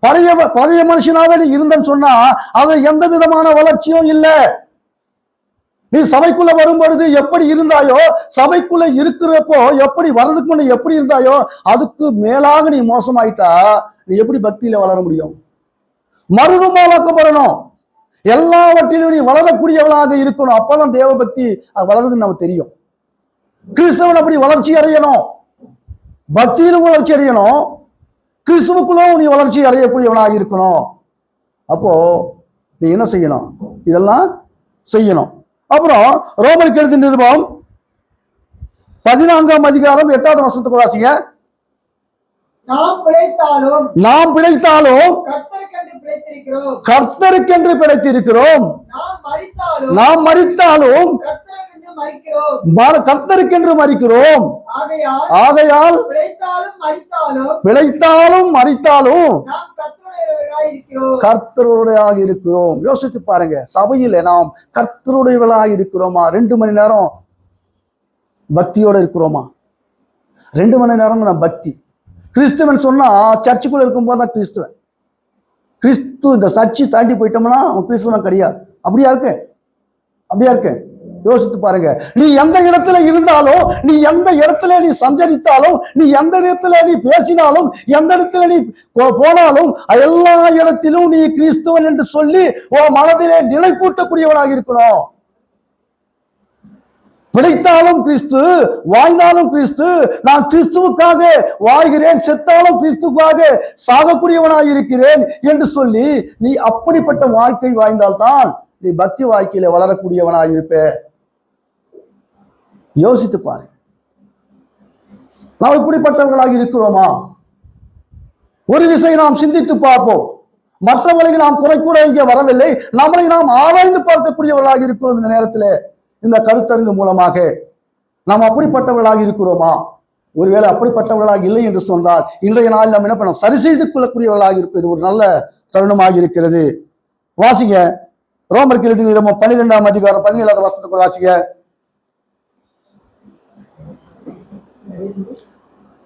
பழைய மனுஷனாவே நீ இருந்தன்னு சொன்னா அது எந்த விதமான வளர்ச்சியும் இல்லை. நீ சபைக்குள்ள வரும்பொழுது எப்படி இருந்தாயோ, சபைக்குள்ள இருக்கிறப்போ எப்படி வர்றதுக்கு முன்ன எப்படி இருந்தாயோ அதுக்கு மேலாக நீ மோசமாயிட்டா நீ எப்படி பக்தியில வளர முடியும்? மறுரூபமாக்கப்படணும். எல்லாவற்றிலும் நீ வளரக்கூடியவளாக இருக்கணும். அப்பதான் தேவ பக்தி வளருதுன்னு நமக்கு தெரியும். கிறிஸ்தவன் அப்படி வளர்ச்சி அடையணும், பக்தியிலும் வளர்ச்சி அடையணும், கிறிஸ்துவுக்குள்ளும் நீ வளர்ச்சி அடையக்கூடியவனாக இருக்கணும். அப்போ நீ என்ன செய்யணும்? இதெல்லாம் செய்யணும். அப்புறம் ரோமருக்கு எழுதின நிருபம் 14ஆம் அதிகாரம் 8வது வசனத்துக்கு வாசிங்க. நாம் பிழைத்தாலும் கர்த்தருக்கென்று பிழைத்திருக்கிறோம், நாம் மரித்தாலும் கர்த்தருக்கென்று மரிக்கிறோம். ஆகையால் பிழைத்தாலும் மரித்தாலும் கர்த்தருடையவர்களாக இருக்கிறோம். யோசித்து பாருங்க, சபையில நாம் கர்த்தருடையவர்களாக இருக்கிறோமா? 2 மணி நேரம் பக்தியோட இருக்கிறோமா? 2 மணி நேரம் நான் பக்தி. கிறிஸ்துவன் சொன்னா சர்ச்சுக்குள்ள இருக்கும்போது தான் கிறிஸ்துவன். கிறிஸ்து இந்த சர்ச்சை தாண்டி போயிட்டோம்னா அவன் கிறிஸ்துவன் கிடையாது. அப்படியா இருக்கு? அப்படியா இருக்கு? யோசித்து பாருங்க. நீ எந்த இடத்துல இருந்தாலும், நீ எந்த இடத்துல நீ சஞ்சரித்தாலும், நீ எந்த இடத்துல நீ பேசினாலும், எந்த இடத்துல நீ போனாலும் எல்லா இடத்திலும் நீ கிறிஸ்துவன் என்று சொல்லி உன் மனதிலே நிலைப்பூட்டக்கூடியவனாக இருக்கணும். பிழைத்தாலும் கிறிஸ்து, வாழ்ந்தாலும் கிறிஸ்து, நான் கிறிஸ்துவுக்காக வாழ்கிறேன், செத்தாலும் கிறிஸ்துக்காக சாகக்கூடியவனாக இருக்கிறேன் என்று சொல்லி நீ அப்படிப்பட்ட வாழ்க்கை வாழ்ந்தால்தான் நீ பக்தி வாழ்க்கையில வளரக்கூடியவனாக இருப்ப. யோசித்து பாரு, நாம் இப்படிப்பட்டவர்களாக இருக்கிறோமா? ஒரு விஷயம் நாம் சிந்தித்து பார்ப்போம். மற்றவர்களை நாம் குறை கூட இங்கே வரவில்லை, நம்மளை நாம் ஆராய்ந்து பார்க்கக்கூடியவர்களாக இருக்கிறோம். இந்த நேரத்தில் இந்த கருத்தரங்கு மூலமாக நாம் அப்படிப்பட்டவர்களாக இருக்கிறோமா? ஒருவேளை அப்படிப்பட்டவர்களாக இல்லை என்று சொன்னால் இன்றைய நாள் நாம் என்ன பண்ணோம்? சரி செய்து கொள்ளக்கூடியவர்களாக இருப்பது ஒரு நல்ல தருணமாக இருக்கிறது. வாசிங்க, ரோமருக்கு எழுதின நிருபம் 12ஆம் அதிகாரம் 17வது வசனத்துக்கு வாசிங்க.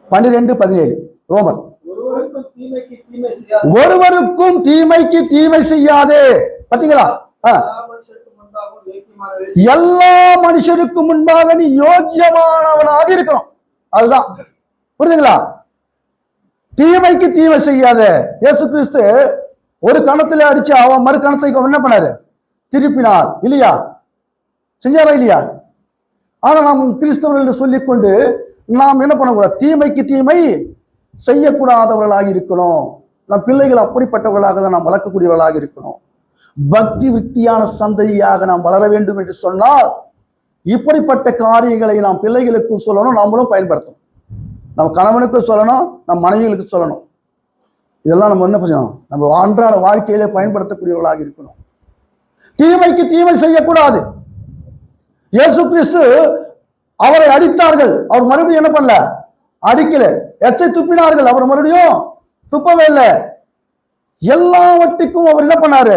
12:17 ரோமர். ஒருவருக்கும் தீமைக்கு தீமை செய்யாதே. பாத்தீங்களா? எல்லா மனுஷருக்கும் முன்பாக நீ யோக்கியமானவனாக இருக்கணும். அதுதான், புரியுதுங்களா? தீமைக்கு தீமை செய்யாத. இயேசு கிறிஸ்து ஒரு கணத்துல அடிச்சு அவன் மறு கணத்தை என்ன பண்ணாரு? திருப்பினார் இல்லையா? செஞ்சாரா இல்லையா? ஆனா நாம் கிறிஸ்தவர்கள் சொல்லிக்கொண்டு நாம் என்ன பண்ணக்கூடாது? தீமைக்கு தீமை செய்யக்கூடாதவர்களாக இருக்கணும். நம் பிள்ளைகள் அப்படிப்பட்டவர்களாக தான் நாம் வளர்க்கக்கூடியவர்களாக இருக்கணும். பக்தி வித்தியான சந்ததியாக நாம் வளர வேண்டும் என்று சொன்னால் இப்படிப்பட்ட காரியங்களை நாம் பிள்ளைகளுக்கும் சொல்லணும், நம்மளும் பயன்படுத்தணும். நம்ம கணவனுக்கும் சொல்லணும், நம் மனைவிகளுக்கு சொல்லணும். இதெல்லாம் நம்ம என்ன பண்ணணும்? நம்ம அன்றாட வாழ்க்கையிலே பயன்படுத்தக்கூடியவர்களாக இருக்கணும். தீமைக்கு தீமை செய்யக்கூடாது. இயேசு கிறிஸ்து அவரை அடித்தார்கள், அவர் மறுபடியும் என்ன பண்ணல? அடிக்கல. எச்சை துப்பினார்கள், அவர் மறுபடியும் துப்பவே இல்லை. எல்லாவற்றுக்கும் அவர் என்ன பண்ணாரு?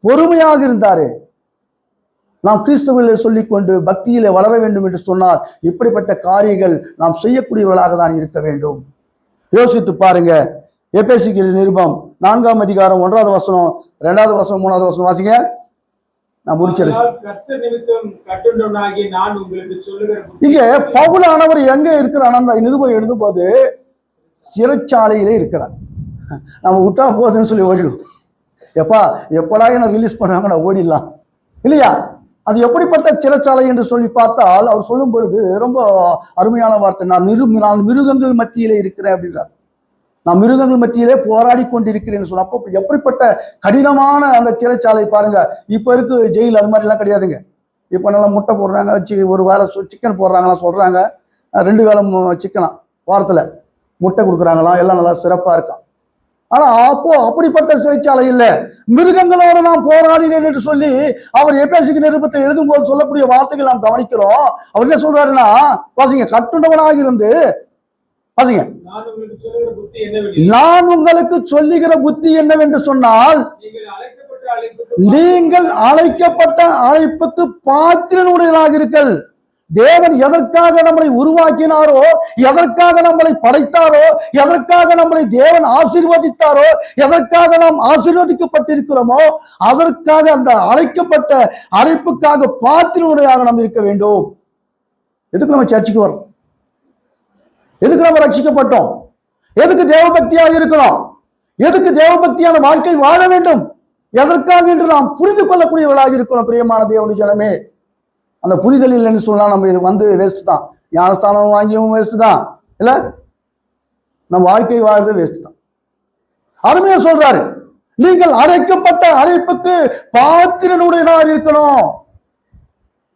பொறுமையாக இருந்தாரு. நாம் கிறிஸ்தவர்களை சொல்லிக்கொண்டு பக்தியிலே வளர வேண்டும் என்று சொன்னால் இப்படிப்பட்ட காரியங்கள் நாம் செய்யக்கூடியவர்களாக தான் இருக்க வேண்டும். யோசித்து பாருங்க. எபேசியர் நிருபம் 4ஆம் அதிகாரம் 1வது வசனம், 2வது வசனம், 3வது வசனம் வாசிங்க. நான் முடிச்சிருக்கேன். இங்க பவுலானவர் எங்க இருக்கிறார்? அந்த நிருபம் எழுதும் போது சிறைச்சாலையிலே இருக்கிறார். நம்ம விட்டா போகுதுன்னு சொல்லி ஓடிடும். எப்படா என்ன ரிலீஸ் பண்ணாங்க நான் ஓடிடலாம் இல்லையா? அது எப்படிப்பட்ட சிறைச்சாலை என்று சொல்லி பார்த்தால் அவர் சொல்லும் பொழுது ரொம்ப அருமையான வார்த்தை. நான் மிருகங்கள் மத்தியிலே இருக்கிறேன் அப்படின்றார். நான் மிருகங்கள் மத்தியிலே போராடி கொண்டிருக்கிறேன்னு சொன்ன அப்போ எப்படிப்பட்ட கடினமான அந்த சிறைச்சாலை பாருங்க. இப்ப இருக்கு ஜெயில் அது மாதிரி எல்லாம் கிடையாதுங்க. இப்ப நல்லா முட்டை போடுறாங்க, ஒரு வேளை சிக்கன் போடுறாங்களா சொல்றாங்க, 2 வேளை சிக்கனா வாரத்துல முட்டை கொடுக்குறாங்களாம், எல்லாம் நல்லா சிறப்பா இருக்கான். ஆனா அப்போ அப்படிப்பட்ட சிறைச்சாலை இல்லை. மிருகங்களோட நான் போராடினேன் என்று சொல்லி அவர் எபேசியர் நிருபத்தை எழுதும் போது சொல்லக்கூடிய வார்த்தைகள் நாம் கவனிக்கிறோம். அவர் என்ன சொல்றாருன்னா, வாசிங்க, கட்டுண்டவனாக இருந்து வாசிங்க. நான் உங்களுக்கு சொல்லுகிற புத்தி என்னவென்று சொன்னால், நீங்கள் அழைக்கப்பட்ட அழைப்புக்கு பாத்திரனுடையவர்களாக இருக்கல். தேவன் எதற்காக நம்மளை உருவாக்கினாரோ, எதற்காக நம்மளை படைத்தாரோ, எதற்காக நம்மளை தேவன் ஆசீர்வதித்தாரோ, எதற்காக நாம் ஆசீர்வதிக்கப்பட்டிருக்கிறோமோ அதற்காக அந்த அழைக்கப்பட்ட அழைப்புக்காக பாத்திரனுடையாக நாம் இருக்க வேண்டும். எதுக்கு நம்ம சர்ச்சுக்கு வரோம்? எதுக்கு நம்ம ரட்சிக்கப்பட்டோம்? எதுக்கு தேவபக்தியாக இருக்கணும்? எதுக்கு தேவபக்தியான வாழ்க்கை வாழ வேண்டும்? எதற்காக என்று நாம் புரிந்து கொள்ளக்கூடியவர்களாக இருக்கணும். பிரியமான தேவனுடைய ஜனமே, அந்த புரிதல் இல்லைன்னு சொன்னா நம்ம இது வந்து வேஸ்ட் தான். ஞானஸ்தானம் வாங்கியும் வேஸ்ட் தான் இல்ல, நம்ம வாழ்க்கை வாழ்றது வேஸ்ட் தான். அருமையா சொல்றாரு, நீங்கள் அழைக்கப்பட்ட அழைப்புக்கு பாத்திரனுடையவனாக இருக்கணும்,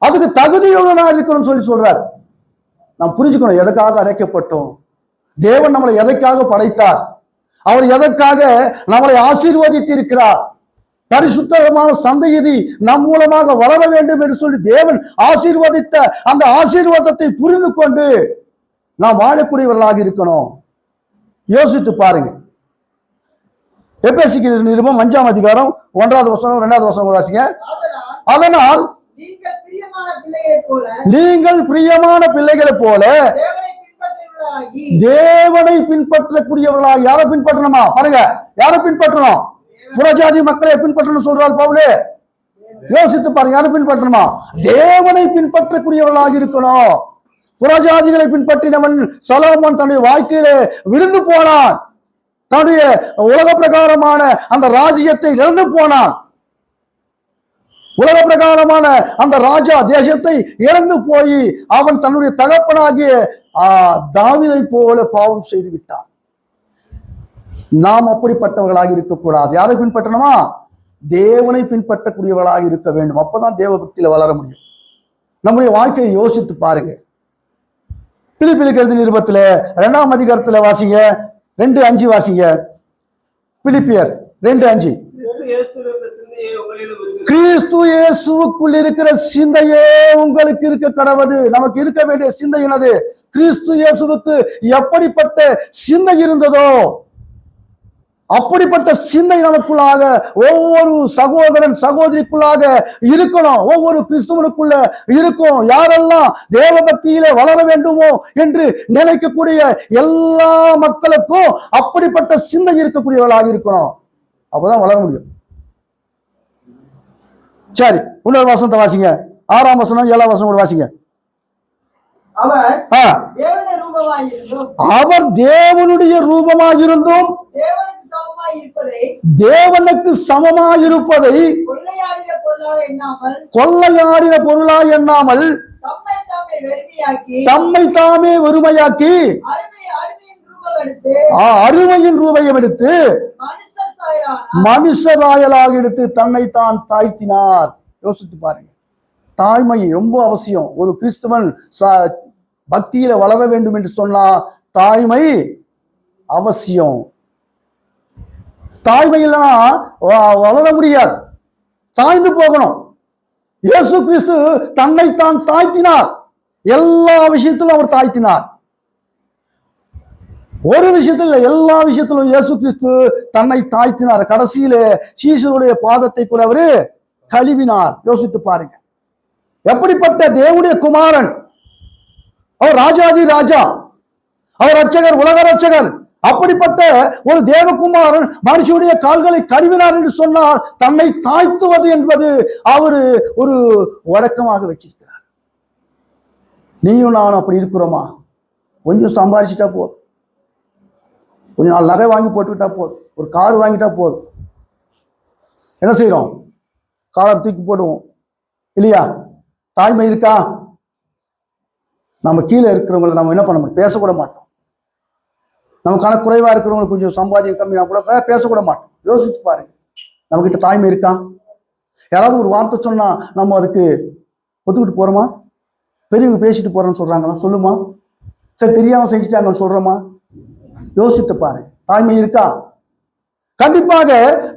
அதுக்கு தகுதியுள்ளவனாக இருக்கணும்னு சொல்லி சொல்றாரு. நாம் புரிஞ்சுக்கணும் எதற்காக அழைக்கப்பட்டோம், தேவன் நம்மளை எதற்காக படைத்தார், அவர் எதற்காக நம்மளை ஆசீர்வதித்து இருக்கிறார், பரிசுத்தமான சந்ததி நம் மூலமாக வளர வேண்டும் என்று சொல்லி தேவன் ஆசீர்வதித்த அந்த ஆசீர்வாதத்தை புரிந்து கொண்டு நாம் வாழக்கூடியவர்களாக இருக்கணும். யோசித்து பாருங்க. எபேசியர் நிருபம் 5ஆம் அதிகாரம் 1வது வசனம் 2வது வசனம் வாசிங்க. அதனால் நீங்கள் பிரியமான பிள்ளைகளைப் போல தேவனை பின்பற்றக்கூடியவர்களாக. யாரை பின்பற்றணுமா? பாருங்க, யாரை பின்பற்றணும்? புறஜாதி மக்களை பின்பற்றணும் சொல்றாள் பவுலே. யோசித்து பாருங்க, யாரை பின்பற்றணுமா? தேவனை பின்பற்றக்கூடியவர்களாக இருக்கணும். புறஜாதிகளை பின்பற்றினவன் சொலோமோன் தன்னுடைய வாழ்க்கையிலே விழுந்து போனான், தன்னுடைய உலக பிரகாரமான அந்த ராஜ்யத்தை இழந்து போனான். உலக பிரகாரமான அந்த ராஜா தேசத்தை இழந்து போய் அவன் தன்னுடைய தகப்பனாகிய தாவீதை போல பாவம் செய்து விட்டான். நாம் அப்படிப்பட்டவர்களாக இருக்கக்கூடாது. யாரை பின்பற்றணுமா? தேவனை பின்பற்றக்கூடியவர்களாக இருக்க வேண்டும். அப்பதான் தேவ பக்தியில வளர முடியும். நம்முடைய வாழ்க்கையை யோசித்து பாருங்க. பிலிப்பியருக்கு எழுதின நிருபத்துல 2ஆம் அதிகாரத்துல வாசிங்க, 2:5 வாசிங்க. பிலிப்பியர் 2:5. கிறிஸ்து இயேசுவுக்குள் இருக்கிற சிந்தையே உங்களுக்கு இருக்க கடவுது. நமக்கு இருக்க வேண்டிய சிந்தை என்னது? கிறிஸ்து இயேசுவுக்கு எப்படிப்பட்ட சிந்தை இருந்ததோ அப்படிப்பட்ட சிந்தை நமக்குள்ளாக ஒவ்வொரு சகோதரன் சகோதரிக்குள்ளாக இருக்கணும். ஒவ்வொரு கிறிஸ்துவனுக்குள்ள இருக்கும். யாரெல்லாம் தேவ பக்தியிலே வளர வேண்டுமோ என்று நினைக்கக்கூடிய எல்லா மக்களுக்கும் அப்படிப்பட்ட சிந்தை இருக்கக்கூடியவர்களாக இருக்கணும். அப்பதான் வளர முடியும். சரி, இன்னொரு வசனத்தை வாசிங்க. 6ஆம் வசனம் 7ஆம் வசனம் கூட வாசிங்க. அவர் தேவனுடைய ரூபமாயிருந்தும் தேவனுக்கு சமமாயிருப்பதை கொள்ளையாடின பொருளா எண்ணாமல் தம்மை தாமே வெறுமையாக்கி அருமையின் ரூபையும் எடுத்து மனுஷராயலாக எடுத்து தன்னை தான் தாழ்த்தினார். யோசித்து பாருங்க, தாழ்மை ரொம்ப அவசியம். ஒரு கிறிஸ்தவன் பக்தியில வளர வேண்டும் என்று சொன்னா தாழ்மை அவசியம். தாழ்மை இல்லைன்னா வளர முடியாது, தாழ்ந்து போகணும். இயேசு கிறிஸ்து தன்னை தான் தாழ்த்தினார். எல்லா விஷயத்திலும் அவர் தாழ்த்தினார். ஒரு விஷயத்தில் எல்லா விஷயத்திலும் இயேசு கிறிஸ்து தன்னை தாழ்த்தினார். கடைசியில சீசருடைய பாதத்தை கூட அவரு கழுவினார். யோசித்து பாருங்க, எப்படிப்பட்ட தேவனுடைய குமாரன் அவர்! ராஜாதி ராஜா, அவர் ரட்சகர், உலக ரட்சகர். அப்படிப்பட்ட ஒரு தேவகுமாரன் மனுஷனுடைய கால்களை கழுவினார் என்று சொன்னால் தன்னை தாழ்த்துவது என்பது அவரு ஒரு வழக்கமாக வச்சிருக்கிறார். நீயும் நானும் அப்படி இருக்கிறோமா? கொஞ்சம் சம்பாதிச்சுட்டா போதும், கொஞ்ச நாள் நகை வாங்கி போட்டுக்கிட்டா போதும், ஒரு கார் வாங்கிட்டா போதும், என்ன செய்யறோம்? காலர் தூக்கி போடுவோம் இல்லையா? தாய்மை இருக்கா? நம்ம கீழே இருக்கிறவங்களை நம்ம என்ன பண்ண முடியும்? பேசக்கூட மாட்டோம். நம்ம கணக்கு குறைவா இருக்கிறவங்களுக்கு கொஞ்சம் சம்பாதியம் கம்மியா கூட பேசக்கூட மாட்டோம். யோசித்து பாருங்க, நம்ம கிட்ட தாய்மை இருக்கா? யாராவது ஒரு வார்த்தை சொன்னா நம்ம அதுக்கு ஒத்துக்கிட்டு போறோமா? பெரியவங்க பேசிட்டு போறோம்னு சொல்றாங்களா? சொல்லுமா? சரி, தெரியாம செஞ்சுட்டாங்கன்னு சொல்றோமா? யோசித்து பாரு, தாய்மை இருக்கா? கண்டிப்பாக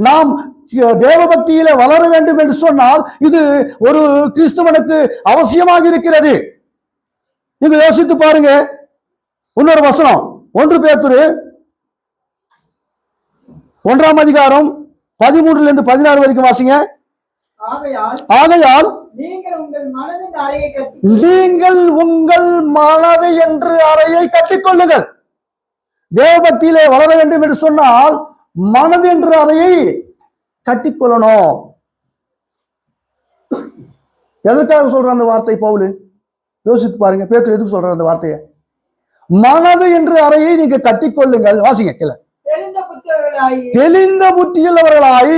நாம் தேவபக்தியில வளர வேண்டும் என்று சொன்னால் இது ஒரு கிறிஸ்தவனுக்கு அவசியமாக இருக்கிறது. நீங்க யோசித்து பாருங்க. இன்னொரு வசனம், 1 பேதுரு 1ஆம் அதிகாரம் 13 16 வரைக்கும் வாசிங்க. ஆகையால் நீங்கள் உங்கள் மனதை என்று அறையை கட்டிக்கொள்ளுங்கள். தேவபக்தியிலே வளர வேண்டும் என்று சொன்னால் மனது என்ற அறையை கட்டிக்கொள்ளணும். எதற்காக சொல்ற அந்த வார்த்தை பவுல்? யோசித்து பாருங்க, பேதுரு எதுக்கு சொல்ற அந்த வார்த்தையை? மனது என்ற அறையை நீங்க கட்டிக்கொள்ளுங்கள். வாசிங்க கீழே. தெளிந்த புத்தியுள்ளவர்களாய்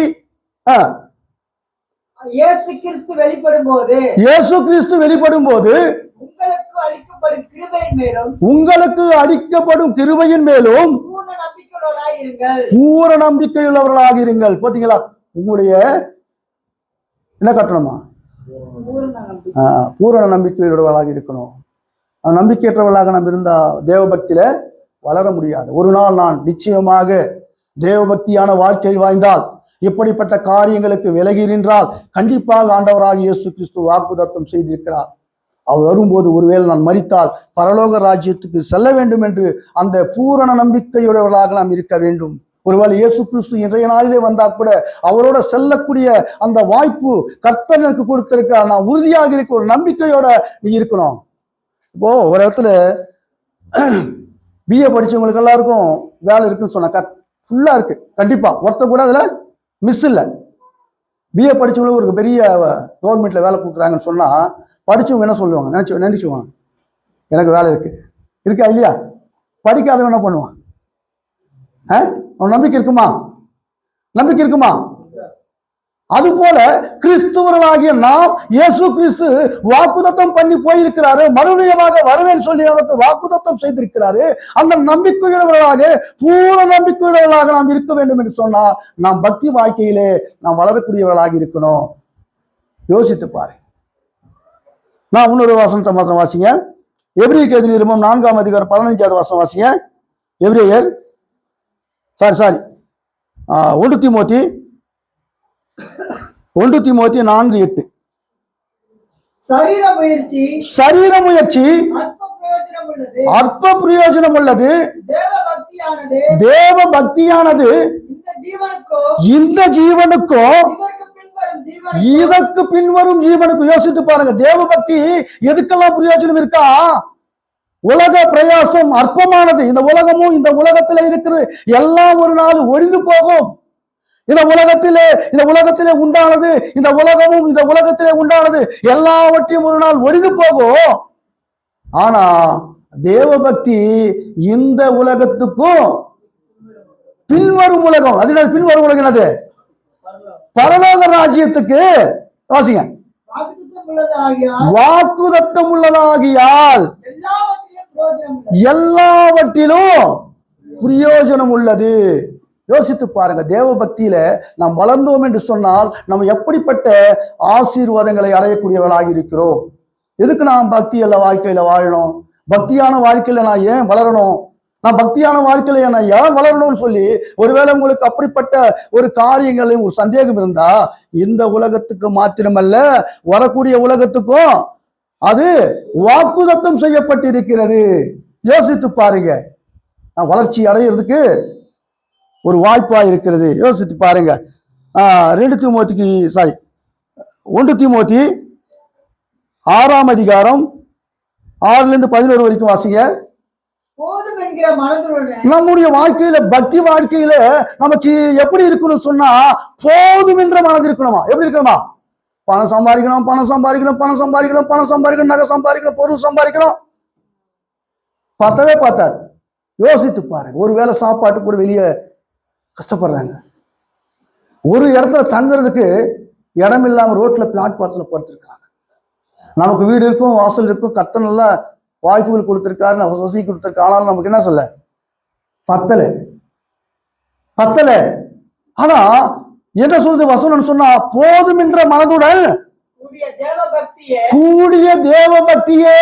இயேசு கிறிஸ்து வெளிப்படும் போது உங்களுக்கு அளிக்கப்படும் கிருபையின் மேலும் பூரண நம்பிக்கையுள்ளவர்களாக இருங்கள். பாத்தீங்களா? உங்களுடைய என்ன கட்டணுமா? பூரண நம்பிக்கையுள்ளவர்களாக இருக்கணும். நம்பிக்கையற்றவர்களாக நாம் இருந்தா தேவபக்தியில வளர முடியாது. ஒரு நாள் நான் நிச்சயமாக தேவபக்தியான வாழ்க்கை வாழ்ந்தால், இப்படிப்பட்ட காரியங்களுக்கு விலகி நின்றால் கண்டிப்பாக ஆண்டவராக இயேசு கிறிஸ்து வாக்குத்தத்தம் செய்திருக்கிறார். அவர் வரும்போது ஒருவேளை நான் மரித்தால் பரலோக ராஜ்யத்துக்கு செல்ல வேண்டும் என்று அந்த பூரண நம்பிக்கையுடையவர்களாக நாம் இருக்க வேண்டும். ஒருவேளை இயேசு கிறிஸ்து இன்றைய நாளிலே வந்தா கூட அவரோட செல்லக்கூடிய அந்த வாய்ப்பு கர்த்தர் எனக்கு கொடுத்திருக்கார். நான் உறுதியாக இருக்க ஒரு நம்பிக்கையோட நீ இருக்கணும். இப்போ ஒரு இடத்துல பிஏ படிச்சவங்களுக்கு எல்லாருக்கும் வேலை இருக்குன்னு சொன்னா ஃபுல்லா இருக்கு. கண்டிப்பா ஒருத்தர் கூட அதுல மிஸ் இல்லை. பிஏ படிச்சவங்களுக்கு ஒரு பெரிய கவர்மெண்ட்ல வேலை கொடுக்குறாங்கன்னு சொன்னா படிச்சவங்க என்ன சொல்லுவாங்க? நினைச்சுவாங்க எனக்கு வேலை இருக்கா இல்லையா? படிக்காதவன் என்ன பண்ணுவான்? அவன் நம்பிக்கை இருக்குமா? அது போல கிறிஸ்துவர்களாகிய நாம் இயேசு கிறிஸ்து வாக்குத்தத்தம் பண்ணி போயிருக்கிறாரு. மறுபடியுமாக வருவேன் சொல்லி நமக்கு வாக்குத்தத்தம் செய்திருக்கிறாரு. அந்த நம்பிக்கையுள்ளவர்களாக பூரண நம்பிக்கையுள்ளவர்களாக நாம் இருக்க வேண்டும் என்று சொன்னா நாம் பக்தி வாழ்க்கையிலே நாம் வளரக்கூடியவர்களாக இருக்கணும். யோசித்து பாரு. நான் இன்னொரு வசனத்தை மாத்திரம் வாசிங்க. எபிரேயருக்கு எழுதின நிருபம் 4ஆம் அதிகாரம் 15வது வசனம் வாசிங்க. எபிரேயர் 1 தீமோத்தி 4:8. சரீர முயற்சி அற்ப பிரயோஜனம் உள்ளது. தேவ பக்தியானது இந்த ஜீவனுக்கும் இதற்கு பின்வரும் ஜீவனுக்கும். யோசித்து பாருங்க, தேவ பக்தி எதுக்கெல்லாம் பிரயோஜனம் இருக்கா? உலக பிரயாசம் அற்பமானது. இந்த உலகமும் இந்த உலகத்துல இருக்கிறது எல்லாம் ஒரு நாள் ஒழிந்து போகும். இந்த உலகத்திலே உண்டானது, இந்த உலகமும் இந்த உலகத்திலே உண்டானது எல்லாவற்றையும் ஒரு நாள் ஒழிந்து போகும். ஆனா தேவபக்தி இந்த உலகத்துக்கும் பின்வரும் உலகம், அதனால பின்வரும் உலகம் என்னது? பரலோக ராஜ்யத்துக்கு வாசிங்க. வாக்குத்தத்தம் உள்ளதாகியால் வாக்குதத்தம் உள்ளதாகியால் எல்லாவற்றிலும் பிரயோஜனம் உள்ளது. யோசித்து பாருங்க. தேவ பக்தியில நாம் வளர்ந்தோம் என்று சொன்னால் நம்ம எப்படிப்பட்ட ஆசீர்வாதங்களை அடையக்கூடியவர்களாக இருக்கிறோம். எதுக்கு நாம் பக்தியில வாழ்க்கையில வாழணும்? பக்தியான வாழ்க்கையில நான் ஏன் வளரணும்? நான் பக்தியான வாழ்க்கையில நான் ஏன் வளரணும்னு சொல்லி ஒருவேளை உங்களுக்கு அப்படிப்பட்ட ஒரு காரியங்களில் ஒரு சந்தேகம் இருந்தா, இந்த உலகத்துக்கு மாத்திரமல்ல வரக்கூடிய உலகத்துக்கும் அது வாக்குதத்தம் செய்யப்பட்டிருக்கிறது. யோசித்து பாருங்க. நான் வளர்ச்சி அடையிறதுக்கு ஒரு வாய்ப்பா இருக்கிறது. யோசித்து பாருங்க. 1 தீமோத்தி 6ஆம் அதிகாரம் 6-11 வரைக்கும் வாசிங்க. போதும் என்கிற மனதுடன் நம்முடைய வாழ்க்கையில பக்தி வாழ்க்கையில நமக்கு எப்படி இருக்கணும் சொன்னா, போதும் என்ற மனது இருக்கணுமா? எப்படி இருக்கணுமா? பணம் சம்பாதிக்கணும், பணம் சம்பாதிக்கணும், பணம் சம்பாதிக்கணும், பணம் சம்பாதிக்கணும், நகை சம்பாதிக்கணும், பொருள் சம்பாதிக்கணும். பார்த்தவே பார்த்தார். யோசித்து பாருங்க. ஒருவேளை சாப்பாட்டுக்கு கூட வெளியே கஷ்டப்படுறாங்க. ஒரு இடத்துல தங்குறதுக்கு இடம் இல்லாம ரோட்ல பிளாட்பாரத்துல படுத்திருக்காங்க. நமக்கு வீடு இருக்கும், வாசல் இருக்கும், கர்த்தர் நல்லா வாய்ப்புகள் கொடுத்திருக்காரு, நம்ம வசதி கொடுத்திருக்காரு. ஆனாலும் நமக்கு என்ன சொல்ல பத்தல. ஆனா என்ன சொல்றது வசனம் சொன்னா, போதும் என்ற மனதுடன் கூடிய தேவ பக்தியே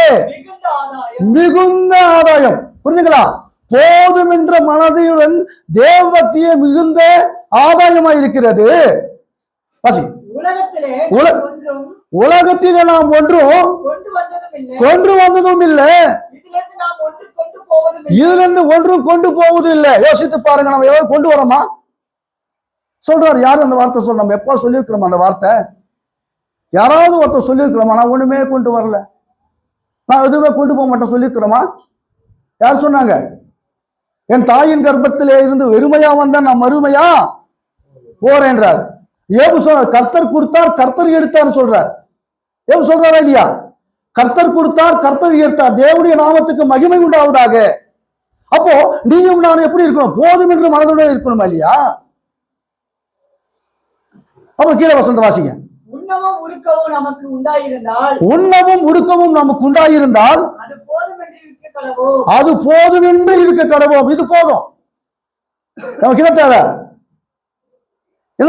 மிகுந்த ஆதாயம். புரிஞ்சுங்களா? போதும் என்ற மனதுடன் தேவ பக்தியே மிகுந்த ஆதாயமா இருக்கிறது. உலகத்திலே நாம் ஒன்றும் கொண்டு வந்ததும் இல்லை, இதுல இருந்து ஒன்றும் கொண்டு போவதும் இல்லை. யோசித்து பாருங்க. நம்ம எவ்வளவு கொண்டு வரோமா? சொல்றாரு. யாரும் அந்த வார்த்தை சொல்ல, நம்ம எப்ப சொல்லியிருக்கிறோம் அந்த வார்த்தை? யாராவது ஒருத்தர் சொல்லியிருக்கிறோமா? நான் ஒண்ணுமே கொண்டு வரல, நான் எதுவுமே கொண்டு போக மாட்டேன் சொல்லியிருக்கிறோமா? யார் சொன்னாங்க? என் தாயின் கர்ப்பத்திலே இருந்து வெறுமையா வந்தா நான் மறுமையா போறேன்றார். ஏபு சொல்றார், கர்த்தர் கொடுத்தார், கர்த்தர் எடுத்தார் சொல்றார். ஏபு சொல்றாரா இல்லையா? கர்த்தர் கொடுத்தார், கர்த்தர் எடுத்தார், தேவனுடைய நாமத்துக்கு மகிமை உண்டாவதாக. அப்போ நீயும் நான் எப்படி இருக்கணும்? போதும் என்று மனதுடன் இருக்கணுமா இல்லையா? அப்ப கீழே வசந்த வாசிங்க. உண்ணவும் உடுக்கவும் நமக்கு உண்டாயிருந்தால் அது போதும் என்று இருக்க கடவோம். இது போதும். நமக்கு என்ன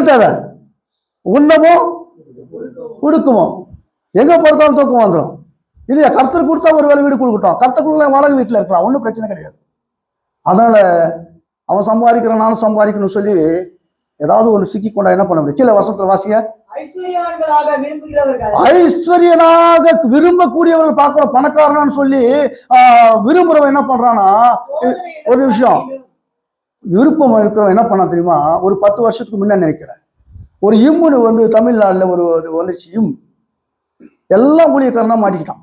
தேவை? உண்ணவும் உடுக்குவோம். எங்க பொறுத்தாலும் தூக்கம் வந்துடும் இல்லையா? கர்த்தர் கொடுத்தா ஒரு வேலை வீடு கொடுக்கட்டும், கர்த்தர் கொடுக்கல வாடகை வீட்டுல இருக்கலாம், ஒன்றும் பிரச்சனை கிடையாது. அதனால அவன் சம்பாதிக்கிறான் நானும் சம்பாதிக்கணும்னு சொல்லி ஏதாவது ஒரு சிக்கி கொண்டா என்ன பண்ண முடியும்? கீழே வசனத்துல வாசிங்க. ஐஸ்வர்யனாக விரும்பக்கூடியவர்கள் பார்க்கிறோம். பணக்காரனான்னு சொல்லி விரும்புறவன் என்ன பண்றான்னா, ஒரு நிமிஷம், விருப்பம் இருக்கிறவன் என்ன பண்ண தெரியுமா? ஒரு 10 வருஷத்துக்கு முன்ன நினைக்கிறேன், ஒரு இம்முன்னு வந்து தமிழ்நாடுல ஒரு வந்துச்சு. எல்லாம் ஊழியக்காரனா மாட்டிக்கிட்டான்.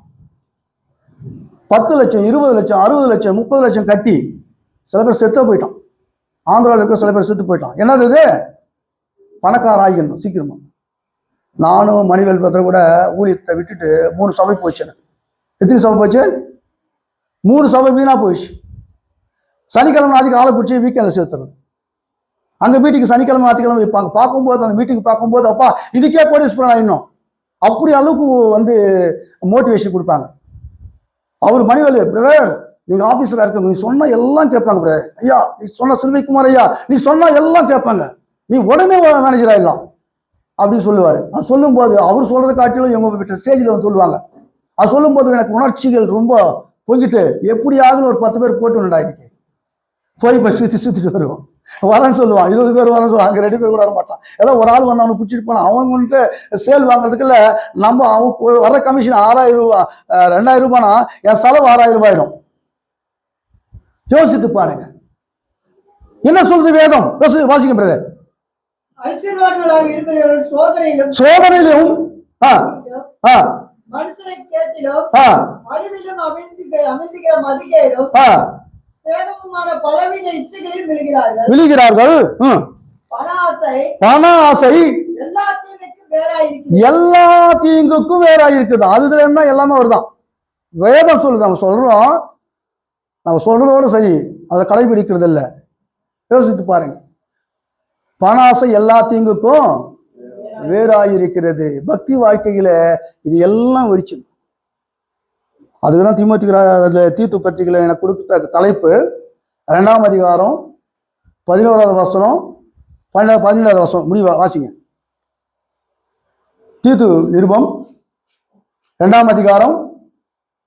10 லட்சம் 20 லட்சம் 60 லட்சம் 30 லட்சம் கட்டி சில பேர் செத்து போயிட்டான். ஆந்திராவில் இருக்கிற சில பேர் செத்து போயிட்டான். என்னது இது? பணக்கார ஆகிக்கணும் சீக்கிரமா. நானும் மணிவேல் பத்திர கூட ஊழியத்தை விட்டுட்டு 3 சபை போச்சு. எனக்கு எத்தனை சபை போச்சு? 3 சபை வீணா போயிடுச்சு. சனிக்கிழமை நாளைக்கு ஆளை பிடிச்சி வீக்கெண்டில் சேர்த்துறது. அங்கே மீட்டிங்கு சனிக்கிழமை ஞாயிற்றுக்கிழமை வைப்பாங்க. பார்க்கும்போது அந்த மீட்டிங் பார்க்கும்போது அப்பா இதுக்கே கோடீஸ்வரன் இன்னும் அப்படி அளவுக்கு வந்து மோட்டிவேஷன் கொடுப்பாங்க. அவர் மணிவேலு, பிரதர் நீங்க ஆபீஸ்ல இருக்க, நீ சொன்னா எல்லாம் கேட்பாங்க. பிரதர் ஐயா நீ சொன்ன செல்விக்குமார் ஐயா நீ சொன்னா எல்லாம் கேட்பாங்க, நீ உடனே மேனேஜர் ஆயிடலாம் அப்படின்னு சொல்லுவாரு. அது சொல்லும் போது அவர் சொல்றதை காட்டிலும் இவங்க வீட்டு ஸ்டேஜில் வந்து சொல்லுவாங்க. அது சொல்லும் போது எனக்கு உணர்ச்சிகள் ரொம்ப பொங்கிட்டு எப்படியாவது ஒரு 10 பேர் போட்டு இன்னைக்கு போய் சுத்திட்டு வருவோம். வரேன்னு சொல்லுவான், 20 பேர் வரேன்னு சொல்லுவான். அங்கே 2 பேர் கூட வர மாட்டான். ஏதோ ஒரு ஆள் வந்து அவனுக்கு பிடிச்சிட்டு போனான். அவன் வந்துட்டு சேல் வாங்குறதுக்குள்ள நம்ம அவன் வர கமிஷன் 6000 ரூபா 2000 ரூபானா என் செலவு 6000 ரூபாயிடும். யோசித்து பாருங்க என்ன சொல்றது வேதம். வாசிக்க பிரதர். சோதனையிலும் மனுஷரை கேட்டிலும் அழிவிலும் அமிழ்ந்திகிற மதிகேடும் சேதமுமான பலவித இச்சைகளில் விழுகிறார்கள். பண ஆசை எல்லா தீங்குக்கும் வேறாயிருக்குது. அதுல இருந்தா எல்லாமே வருதான். வேதம் சொல்லுது. நம்ம சொல்றதோட சரி அதை கடைபிடிக்கிறது இல்லை. யோசித்து பாருங்க. பண ஆசை எல்லா தீங்குக்கும் வேறாயிருக்கிறது. பக்தி வாழ்க்கையில இது எல்லாம் வெடிச்சு. அதுக்குதான் தீத்து பத்திரிகையில எனக்கு கொடுத்த தலைப்பு 2ஆம் அதிகாரம் 11வது வசனம் 17வது வசனம் முடிவா வாசிங்க. தீத்து நிருபம் 2ஆம் அதிகாரம்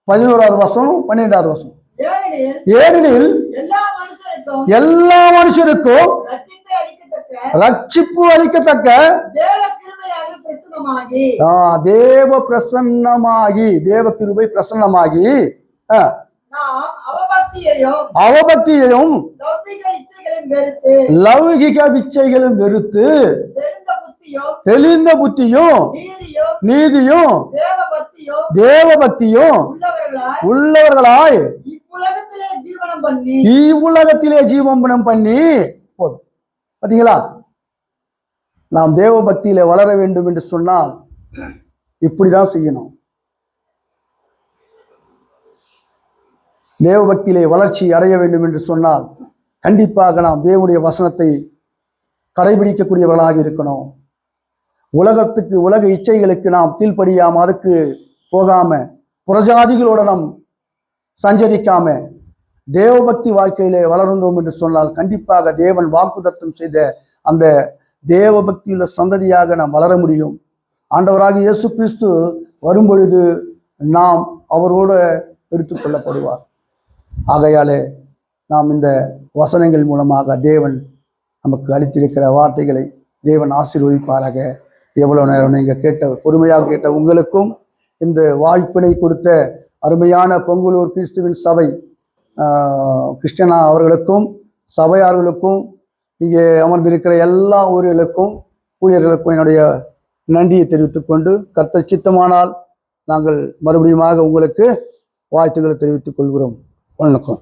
11வது வசனம் 12வது வசனம். ஏனெனில் எல்லா மனுஷருக்கும் ரட்சிப்பு அளிக்கத்தக்க தேவ பிரசன்னமாகி தேவ கிருபை பிரசன்னமாகி அவபக்தியையும் லௌகிக இச்சைகளும் வெறுத்து தெளிந்த புத்தியும் நீதியும் தேவ பக்தியும் உள்ளவர்களாய் இவ்வுலகத்திலே ஜீவனம் பண்ணி போதும். பாத்தீங்களா, நாம் தேவ பக்தியில வளர வேண்டும் என்று சொன்னால் இப்படிதான் செய்யணும். தேவ பக்தியிலே வளர்ச்சி அடைய வேண்டும் என்று சொன்னால் கண்டிப்பாக நாம் தேவனுடைய வசனத்தை கடைபிடிக்கக்கூடியவர்களாக இருக்கணும். உலக இச்சைகளுக்கு நாம் கீழ்ப்படியாம, அதுக்கு போகாம, புறஜாதிகளோட நாம் சஞ்சரிக்காம தேவபக்தி வாழ்க்கையிலே வளர்ந்தோம் என்று சொன்னால் கண்டிப்பாக தேவன் வாக்குத்தத்தம் செய்த அந்த தேவபக்தியுள்ள சந்ததியாக நாம் வளர முடியும். ஆண்டவராக இயேசு கிறிஸ்து வரும்பொழுது நாம் அவரோடு எடுத்துக்கொள்ளப்படுவார். ஆகையாலே நாம் இந்த வசனங்கள் மூலமாக தேவன் நமக்கு அளித்திருக்கிற வார்த்தைகளை தேவன் ஆசீர்வதிப்பாராக. எவ்வளவு நேரம் நீங்கள் பொறுமையாக கேட்ட உங்களுக்கும், இந்த வாய்ப்பினை கொடுத்த அருமையான பொங்கலூர் கிறிஸ்துவின் சபை கிறிஸ்டியனா அவர்களுக்கும் சபையார்களுக்கும் இங்கே அமர்ந்திருக்கிற எல்லா ஊர்களுக்கும் ஊழியர்களுக்கும் என்னுடைய நன்றியை தெரிவித்துக் கொண்டு, கர்த்தர் சித்தமானால் நாங்கள் மறுபடியும் உங்களுக்கு வாழ்த்துக்களை தெரிவித்துக் கொள்கிறோம். வணக்கம்.